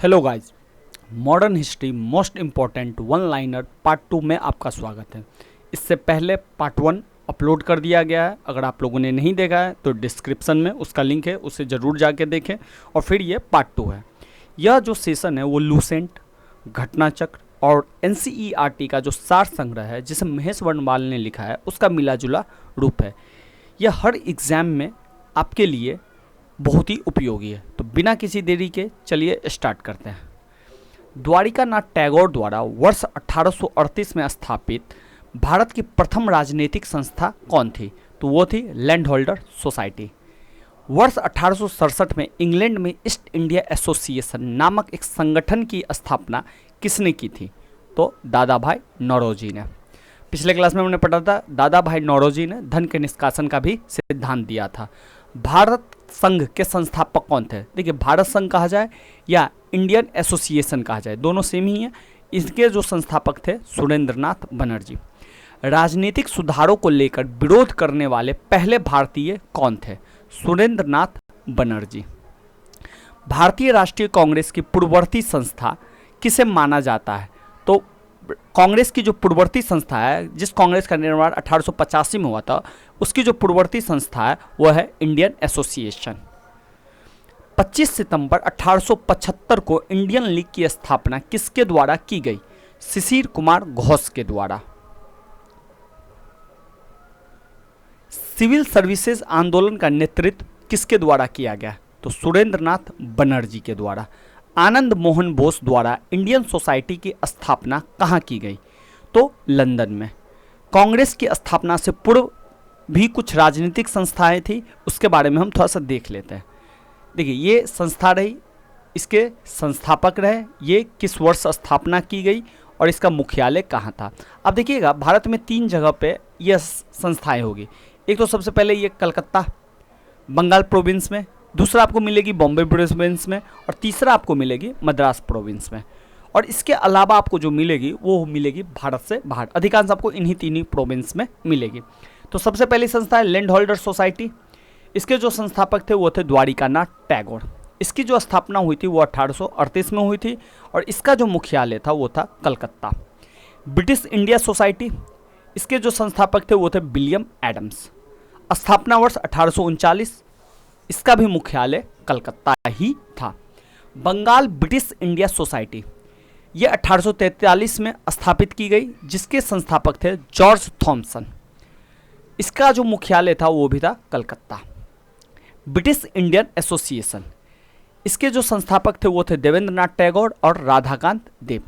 Hello guys, modern history most important one liner part 2 में आपका स्वागत है। इससे पहले पार्ट 1 अपलोड कर दिया गया है। अगर आप लोगों ने नहीं देखा है तो डिस्क्रिप्शन में उसका लिंक है, उसे ज़रूर जाके देखें। और फिर ये पार्ट 2 है। यह जो सेशन है वो लूसेंट, घटनाचक्र और NCERT का जो सार संग्रह है जिसे महेश वर्णवाल ने लिखा है उसका मिला जुला रूप है। यह हर एग्ज़ाम में आपके लिए बहुत ही उपयोगी है। तो बिना किसी देरी के चलिए स्टार्ट करते हैं। द्वारिकानाथ टैगोर द्वारा वर्ष 1838 में स्थापित भारत की प्रथम राजनीतिक संस्था कौन थी? तो वो थी लैंड होल्डर सोसाइटी। वर्ष 1867 में इंग्लैंड में ईस्ट इंडिया एसोसिएशन नामक एक संगठन की स्थापना किसने की थी? तो दादा भाई नौरोजी ने। पिछले क्लास में हमने पढ़ा था दादा भाई नौरोजी ने धन के निष्कासन का भी सिद्धांत दिया था। भारत संघ के संस्थापक कौन थे? देखिए, भारत संघ कहा जाए या इंडियन एसोसिएशन कहा जाए, दोनों सेम ही हैं। इसके जो संस्थापक थे सुरेंद्रनाथ बनर्जी। राजनीतिक सुधारों को लेकर विरोध करने वाले पहले भारतीय कौन थे? सुरेंद्रनाथ बनर्जी। भारतीय राष्ट्रीय कांग्रेस की पूर्ववर्ती संस्था किसे माना जाता है? तो कांग्रेस की जो पूर्ववर्ती संस्था है, जिस कांग्रेस का निर्माण 1885 में हुआ था, उसकी जो पूर्ववर्ती संस्था है वह है इंडियन एसोसिएशन। 25 सितंबर 1875 को इंडियन लीग की स्थापना किसके द्वारा की गई? शिशिर कुमार घोष के द्वारा। सिविल सर्विसेज आंदोलन का नेतृत्व किसके द्वारा किया गया? तो सुरेंद्रनाथ बनर्जी के द्वारा। आनंद मोहन बोस द्वारा इंडियन सोसाइटी की स्थापना कहाँ की गई? तो लंदन में। कांग्रेस की स्थापना से पूर्व भी कुछ राजनीतिक संस्थाएं थी, उसके बारे में हम थोड़ा सा देख लेते हैं। देखिए, ये संस्था रही, इसके संस्थापक रहे, ये किस वर्ष स्थापना की गई और इसका मुख्यालय कहाँ था। अब देखिएगा, भारत में 3 जगह पे यह संस्थाएं होगी। एक तो सबसे पहले ये कलकत्ता बंगाल प्रोविंस में, दूसरा आपको मिलेगी बॉम्बे प्रोविंस में, और तीसरा आपको मिलेगी मद्रास प्रोविंस में। और इसके अलावा आपको जो मिलेगी वो मिलेगी भारत से बाहर। अधिकांश आपको इन्हीं 3 ही प्रोविंस में मिलेगी। तो सबसे पहली संस्था है लैंड होल्डर सोसाइटी। इसके जो संस्थापक थे वो थे द्वारिकानाथ टैगोर। इसकी जो स्थापना हुई थी वो 1838 में हुई थी और इसका जो मुख्यालय था वो था कलकत्ता। ब्रिटिश इंडिया सोसाइटी, इसके जो संस्थापक थे वो थे विलियम एडम्स। स्थापना वर्ष 1839, इसका भी मुख्यालय कलकत्ता ही था। बंगाल ब्रिटिश इंडिया सोसाइटी, ये 1843 में स्थापित की गई, जिसके संस्थापक थे जॉर्ज थॉमसन। इसका जो मुख्यालय था वो भी था कलकत्ता। ब्रिटिश इंडियन एसोसिएशन, इसके जो संस्थापक थे वो थे देवेंद्रनाथ टैगोर और राधाकांत देव।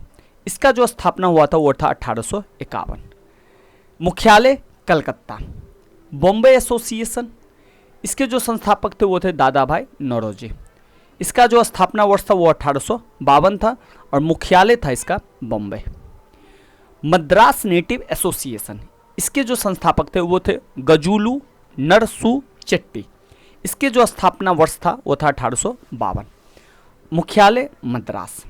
इसका जो स्थापना हुआ था वो था 1851। मुख्यालय कलकत्ता। बॉम्बे एसोसिएशन, इसके जो संस्थापक थे वो थे दादा भाई नौरोजी। इसका जो स्थापना वर्ष था वो 1852 था और मुख्यालय था इसका बॉम्बे। मद्रास नेटिव एसोसिएशन, इसके जो संस्थापक थे वो थे गजूलू नरसू चेट्टी। इसके जो स्थापना वर्ष था वो था 1852। मुख्यालय मद्रास।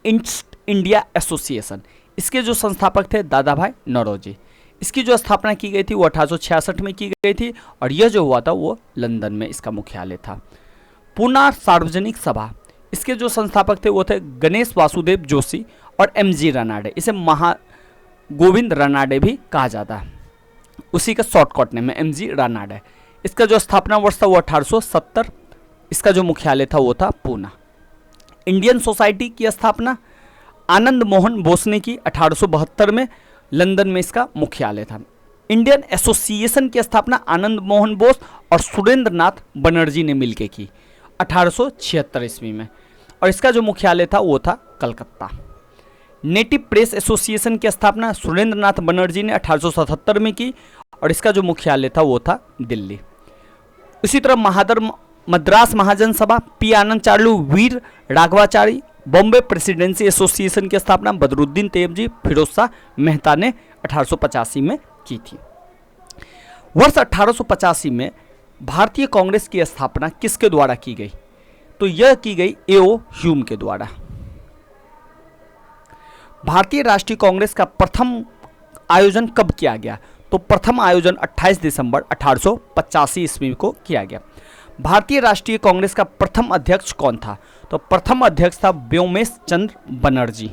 ईस्ट इंडिया एसोसिएशन, इसके जो संस्थापक थे दादा भाई नौरोजी। इसकी जो स्थापना की गई थी वो 1866 में की गई थी और यह जो हुआ था वो लंदन में इसका मुख्यालय था। पूना सार्वजनिक सभा, इसके जो संस्थापक थे वो थे गणेश वासुदेव जोशी और MG रनाडे। इसे महागोविंद रनाडे भी कहा जाता है, उसी का शॉर्टकट नेम है MG रनाडे। इसका जो स्थापना वर्ष था वो 1870। इसका जो मुख्यालय था वो था पूना। इंडियन सोसाइटी की स्थापना आनंद मोहन बोस ने की 1872 में, लंदन में इसका मुख्यालय था। इंडियन एसोसिएशन की स्थापना आनंद मोहन बोस और सुरेंद्रनाथ बनर्जी ने मिलकर की 1876 ईस्वी में और इसका जो मुख्यालय था वो था कलकत्ता। नेटिव प्रेस एसोसिएशन की स्थापना सुरेंद्रनाथ बनर्जी ने 1877 में की और इसका जो मुख्यालय था वो था दिल्ली। इसी तरह मद्रास महाजन सभा, P आनंद चार्लू, वीर राघवाचारी। बॉम्बे प्रेसिडेंसी एसोसिएशन की स्थापना बदरुद्दीन तैयबजी फिरोज शाह मेहता ने 1885 में की थी। वर्ष 1885 में भारतीय कांग्रेस की स्थापना किसके द्वारा की गई? तो यह की गई A.O. ह्यूम के द्वारा। भारतीय राष्ट्रीय कांग्रेस का प्रथम आयोजन कब किया गया? तो प्रथम आयोजन 28 दिसंबर 1885 ईस्वी को किया गया। भारतीय राष्ट्रीय कांग्रेस का प्रथम अध्यक्ष कौन था? तो प्रथम अध्यक्ष था व्योमेश चंद्र बनर्जी।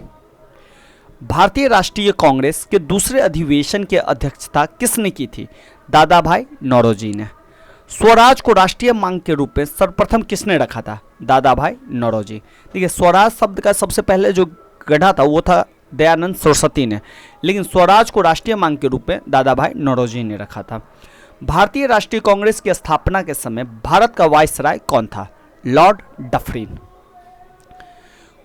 भारतीय राष्ट्रीय कांग्रेस के दूसरे अधिवेशन की अध्यक्षता किसने की थी? दादा भाई नौरोजी ने। स्वराज को राष्ट्रीय मांग के रूप में सर्वप्रथम किसने रखा था? दादा भाई नौरोजी। देखिए, स्वराज शब्द का सबसे पहले जो गढ़ा था वो था दयानंद सरस्वती ने, लेकिन स्वराज को राष्ट्रीय मांग के रूप में दादा भाई नौरोजी ने रखा था। भारतीय राष्ट्रीय कांग्रेस की स्थापना के समय भारत का वायसराय कौन था? Lord Dufferin.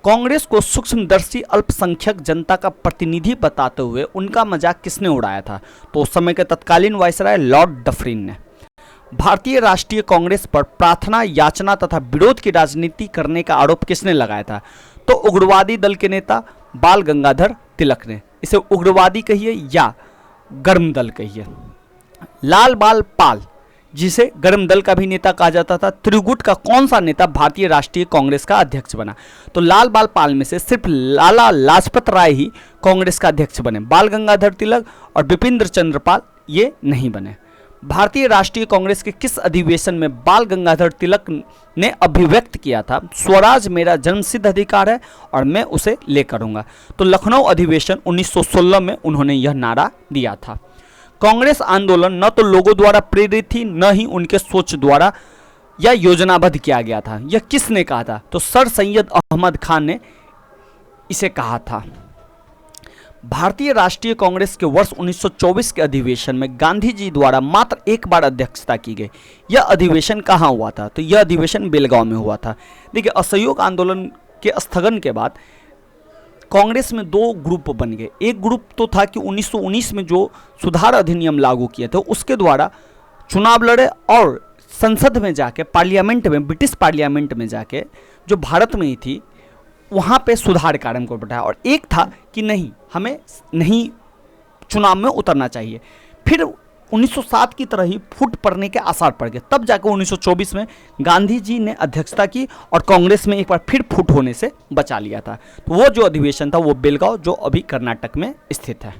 कांग्रेस को सूक्ष्मदर्शी अल्पसंख्यक जनता का प्रतिनिधि बताते हुए उनका मजाक किसने उड़ाया था? तो उस समय के तत्कालीन वायसराय लॉर्ड डफरिन ने। भारतीय राष्ट्रीय कांग्रेस पर प्रार्थना, याचना तथा विरोध की राजनीति करने का आरोप किसने लगाया था? तो उग्रवादी दल के नेता बाल गंगाधर तिलक ने। इसे उग्रवादी कहिए या गर्म दल कहिए। लाल बाल पाल, जिसे गर्म दल का भी नेता कहा जाता था, त्रिगुट का कौन सा नेता भारतीय राष्ट्रीय कांग्रेस का अध्यक्ष बना? तो लाल बाल पाल में से सिर्फ लाला लाजपत राय ही कांग्रेस का अध्यक्ष बने। बाल गंगाधर तिलक और बिपिन चंद्र पाल ये नहीं बने। भारतीय राष्ट्रीय कांग्रेस के किस अधिवेशन में बाल गंगाधर तिलक ने अभिव्यक्त किया था, स्वराज मेरा जन्मसिद्ध अधिकार है और मैं उसे लेकर आऊंगा? तो लखनऊ अधिवेशन 1916 में उन्होंने यह नारा दिया था। कांग्रेस आंदोलन न तो लोगों द्वारा प्रेरित थी, न ही उनके सोच द्वारा या योजनाबद्ध किया गया था। यह किसने कहा था? तो सर सैयद अहमद खान ने इसे कहा था। भारतीय राष्ट्रीय कांग्रेस के वर्ष 1924 के अधिवेशन में गांधी जी द्वारा मात्र एक बार अध्यक्षता की गई। यह अधिवेशन कहाँ हुआ था? तो यह अधिवेशन बेलगांव में हुआ था। देखिए, असहयोग आंदोलन के स्थगन के बाद कांग्रेस में दो ग्रुप बन गए। एक ग्रुप तो था कि 1919 में जो सुधार अधिनियम लागू किए थे उसके द्वारा चुनाव लड़े और संसद में जाके, पार्लियामेंट में, ब्रिटिश पार्लियामेंट में जाके, जो भारत में ही थी, वहाँ पे सुधार कार्य को बढ़ाया। और एक था कि नहीं, हमें नहीं चुनाव में उतरना चाहिए। फिर 1907 की तरह ही फूट पड़ने के आसार पड़ गए। तब जाकर 1924 में गांधी जी ने अध्यक्षता की और कांग्रेस में एक बार फिर फूट होने से बचा लिया था। तो वो जो अधिवेशन था वो बेलगांव, जो अभी कर्नाटक में स्थित है।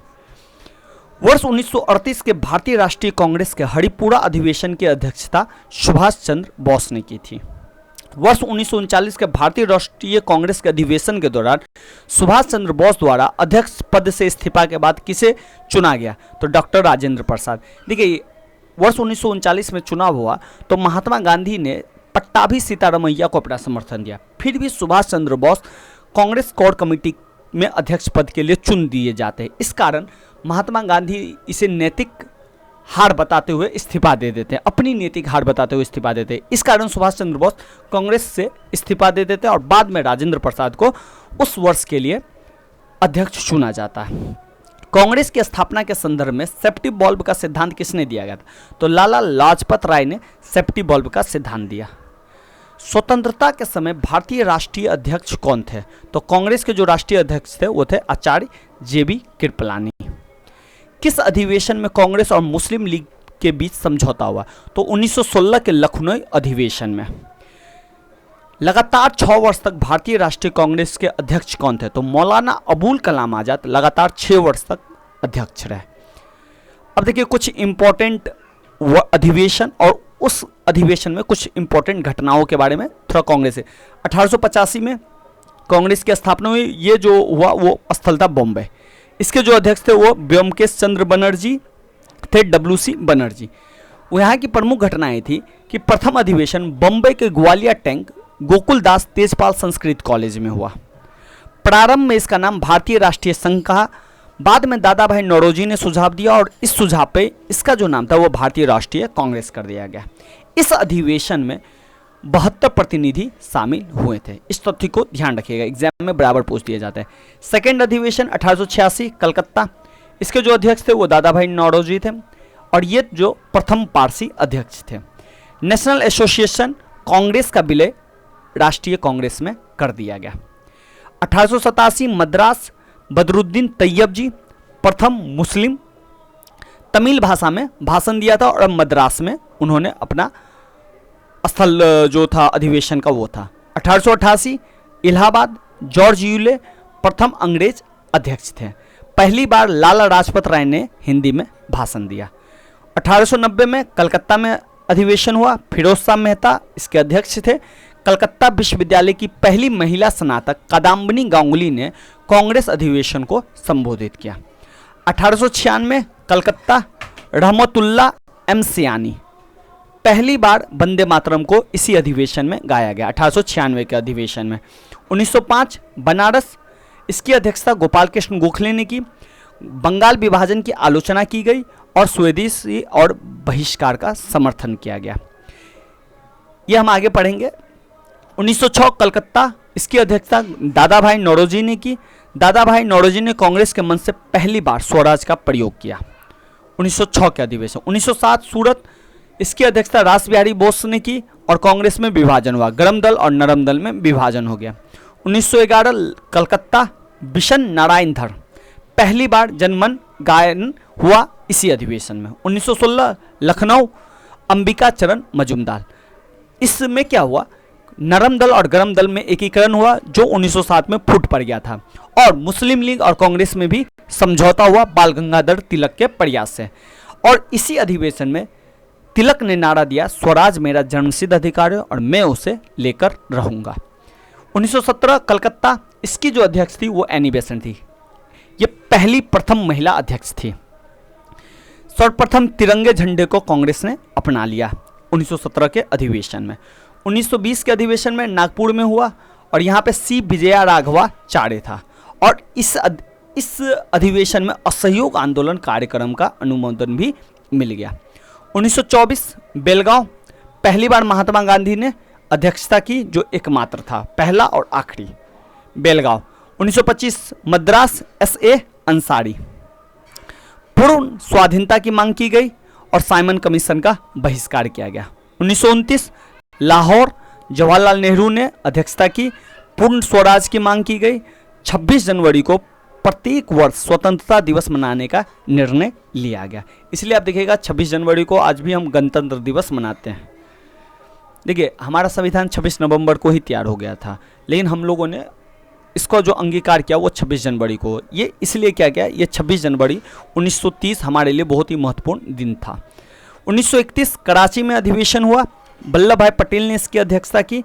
वर्ष 1938 के भारतीय राष्ट्रीय कांग्रेस के हरिपुरा अधिवेशन की अध्यक्षता सुभाष चंद्र बोस ने की थी। वर्ष 1939 के भारतीय राष्ट्रीय कांग्रेस के अधिवेशन के दौरान सुभाष चंद्र बोस द्वारा अध्यक्ष पद से इस्तीफा के बाद किसे चुना गया? तो डॉक्टर राजेंद्र प्रसाद। देखिए, वर्ष 1939 में चुनाव हुआ तो महात्मा गांधी ने पट्टाभी सीतारमैया को अपना समर्थन दिया। फिर भी सुभाष चंद्र बोस कांग्रेस कोर कमेटी में अध्यक्ष पद के लिए चुन दिए जाते हैं। इस कारण महात्मा गांधी इसे नैतिक हार बताते हुए इस्तीफा दे देते हैं, अपनी नैतिक हार बताते हुए इस्तीफा देते हैं। इस कारण सुभाष चंद्र बोस कांग्रेस से इस्तीफा दे देते हैं और बाद में राजेंद्र प्रसाद को उस वर्ष के लिए अध्यक्ष चुना जाता है। कांग्रेस की स्थापना के संदर्भ में सेफ्टी बल्ब का सिद्धांत किसने दिया गया था? तो लाला लाजपत राय ने सेफ्टी बल्ब का सिद्धांत दिया। स्वतंत्रता के समय भारतीय राष्ट्रीय अध्यक्ष कौन थे? तो कांग्रेस के जो राष्ट्रीय अध्यक्ष थे वो थे आचार्य JB कृपलानी। किस अधिवेशन में कांग्रेस और मुस्लिम लीग के बीच समझौता हुआ? तो 1916 के लखनऊ अधिवेशन में। लगातार 6 वर्ष तक भारतीय राष्ट्रीय कांग्रेस के अध्यक्ष कौन थे? तो मौलाना अबुल कलाम आजाद लगातार 6 वर्ष तक अध्यक्ष रहे। अब देखिए, कुछ इंपॉर्टेंट अधिवेशन और उस अधिवेशन में कुछ इंपॉर्टेंट घटनाओं के बारे में थोड़ा कांग्रेस से। 1885 में कांग्रेस की स्थापना हुई। ये जो हुआ वो स्थल था बॉम्बे। इसके जो अध्यक्ष थे वो व्योमकेश चंद्र बनर्जी थे, WC बनर्जी। वो यहाँ की प्रमुख घटनाएं थी कि प्रथम अधिवेशन बॉम्बे के ग्वालियर टैंक गोकुलदास तेजपाल संस्कृत कॉलेज में हुआ। प्रारंभ में इसका नाम भारतीय राष्ट्रीय संघ कहा। बाद में दादा भाई नौरोजी ने सुझाव दिया और इस सुझाव पे इसका जो नाम था वो भारतीय राष्ट्रीय कांग्रेस कर दिया गया। इस अधिवेशन में 72 प्रतिनिधि शामिल हुए थे। इस तथ्य को ध्यान रखिएगा, एग्जाम में बराबर पूछ दिए जाते हैं। सेकेंड अधिवेशन 1886 कलकत्ता। इसके जो अध्यक्ष थे वो दादा भाई नौरोजी थे और ये जो प्रथम पारसी अध्यक्ष थे। नेशनल एसोसिएशन कांग्रेस का विलय राष्ट्रीय कांग्रेस में कर दिया गया। 1887 मद्रास बदरुद्दीन तैयब जी प्रथम मुस्लिम तमिल भाषा में भाषण दिया था और मद्रास में उन्होंने अपना स्थल जो था अधिवेशन का वो था। 1888 इलाहाबाद जॉर्ज यूले प्रथम अंग्रेज अध्यक्ष थे। पहली बार लाला लाजपत राय ने हिंदी में भाषण दिया। 1890 में कलकत्ता में अधिवेशन हुआ, फिरोज शाह मेहता इसके अध्यक्ष थे। कलकत्ता विश्वविद्यालय की पहली महिला स्नातक कादम्बिनी गांगुली ने कांग्रेस अधिवेशन को संबोधित किया। 1896 कलकत्ता, रहमतुल्लाह एम सियानी, पहली बार वंदे मातरम को इसी अधिवेशन में गाया गया, 1896 के अधिवेशन में। 1905 बनारस, इसकी अध्यक्षता गोपाल कृष्ण गोखले ने की। बंगाल विभाजन की आलोचना की गई और स्वदेशी और बहिष्कार का समर्थन किया गया। ये हम आगे पढ़ेंगे। 1906 कलकत्ता, इसकी अध्यक्षता दादा भाई नौरोजी ने की। दादा भाई नौरोजी ने कांग्रेस के मंच से पहली बार स्वराज का प्रयोग किया, 1906 के अधिवेशन। 1907 सूरत, इसकी अध्यक्षता रास बिहारी बोस ने की और कांग्रेस में विभाजन हुआ, गरम दल और नरम दल में विभाजन हो गया। 1911 कलकत्ता, बिशन नारायण धर, पहली बार जनमन गायन हुआ इसी अधिवेशन में। 1916 लखनऊ, अंबिका चरण मजुमदार, इसमें क्या हुआ, नरम दल और गरम दल में एकीकरण हुआ जो 1907 में फूट पड़ गया था, और मुस्लिम लीग और कांग्रेस में भी समझौता हुआ बाल गंगाधर तिलक के प्रयास से। और इसी अधिवेशन में तिलक ने नारा दिया, स्वराज मेरा जन्मसिद्ध अधिकार है और मैं उसे लेकर रहूंगा। 1917 कलकत्ता, इसकी जो अध्यक्ष थी वो एनी बेसेंट थी। ये पहली प्रथम महिला अध्यक्ष थी। सर्वप्रथम तिरंगे झंडे को कांग्रेस ने अपना लिया 1917 के अधिवेशन में। 1920 के अधिवेशन में नागपुर में हुआ और यहाँ पे सी विजया राघवाचार्य था, और इस अधिवेशन में असहयोग आंदोलन कार्यक्रम का अनुमोदन भी मिल गया। 1924 बेलगांव, पहली बार महात्मा गांधी ने अध्यक्षता की, जो एकमात्र था, पहला और आखिरी बेलगांव। 1925 मद्रास, एस.ए. अंसारी, पूर्ण स्वाधीनता की मांग की गई और साइमन कमीशन का बहिष्कार किया गया। 1929 लाहौर, जवाहरलाल नेहरू ने अध्यक्षता की, पूर्ण स्वराज की मांग की गई। 26 जनवरी को प्रत्येक वर्ष स्वतंत्रता दिवस मनाने का निर्णय लिया गया। इसलिए आप देखिएगा 26 जनवरी को आज भी हम गणतंत्र दिवस मनाते हैं। देखिए, हमारा संविधान 26 नवंबर को ही तैयार हो गया था, लेकिन हम लोगों ने इसको जो अंगीकार किया वो 26 जनवरी को। ये इसलिए किया गया, ये 26 जनवरी 1930 हमारे लिए बहुत ही महत्वपूर्ण दिन था। 1931 कराची में अधिवेशन हुआ, वल्लभ भाई पटेल ने इसकी अध्यक्षता की।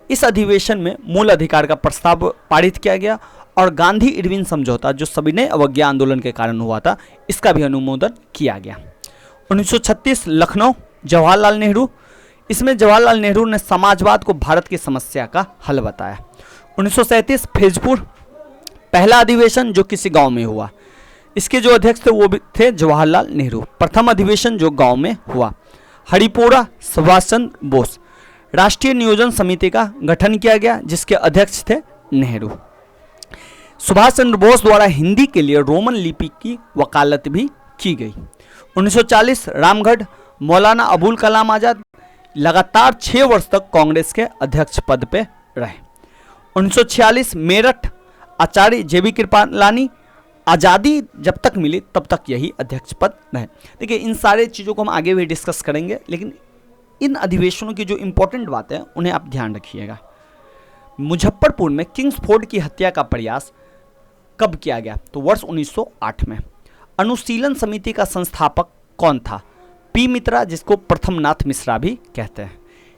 इस अधिवेशन में मूल अधिकार का प्रस्ताव पारित किया गया और गांधी इरविन समझौता, जो सविनय अवज्ञा आंदोलन के कारण हुआ था, इसका भी अनुमोदन किया गया। 1936 लखनऊ, जवाहरलाल नेहरू, इसमें जवाहरलाल नेहरू ने समाजवाद को भारत की समस्या का हल बताया। 1937 फैजपुर, पहला अधिवेशन जो किसी गांव में हुआ, इसके जो अध्यक्ष थे वो भी थे जवाहरलाल नेहरू, प्रथम अधिवेशन जो गांव में हुआ। हरिपुरा, सुभाष चंद्र बोस, राष्ट्रीय नियोजन समिति का गठन किया गया जिसके अध्यक्ष थे नेहरू। सुभाष चंद्र बोस द्वारा हिंदी के लिए रोमन लिपि की वकालत भी की गई। 1940 रामगढ़, मौलाना अबुल कलाम आज़ाद लगातार 6 वर्ष तक कांग्रेस के अध्यक्ष पद पे रहे। 1946 मेरठ, आचार्य जे.बी. कृपलानी, आज़ादी जब तक मिली तब तक यही अध्यक्ष पद रहे। देखिए, इन सारे चीज़ों को हम आगे भी डिस्कस करेंगे, लेकिन इन अधिवेशनों की जो इंपॉर्टेंट बातें हैं उन्हें आप ध्यान रखिएगा। मुजफ्फरपुर में किंग्सफोर्ड की हत्या का प्रयास कब किया गया? तो वर्ष 1908 में। अनुशीलन समिति का संस्थापक कौन था? पी मित्रा, जिसको प्रथमनाथ मिश्रा भी कहते हैं।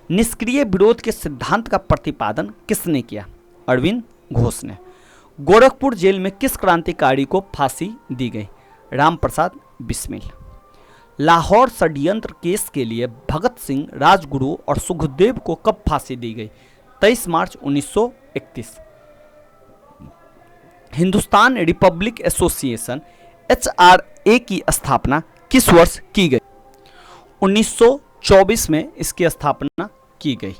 निष्क्रिय विरोध के सिद्धांत का प्रतिपादन किसने किया? अरविंद घोष ने। गोरखपुर जेल में किस क्रांतिकारी को फांसी दी गई? राम प्रसाद बिस्मिल। लाहौर षड्यंत्र केस के लिए भगत सिंह, राजगुरु और सुखदेव को कब फांसी दी गई? 23 मार्च 1931। हिंदुस्तान रिपब्लिक एसोसिएशन HRA की स्थापना किस वर्ष की गई? 1924 में इसकी स्थापना की गई।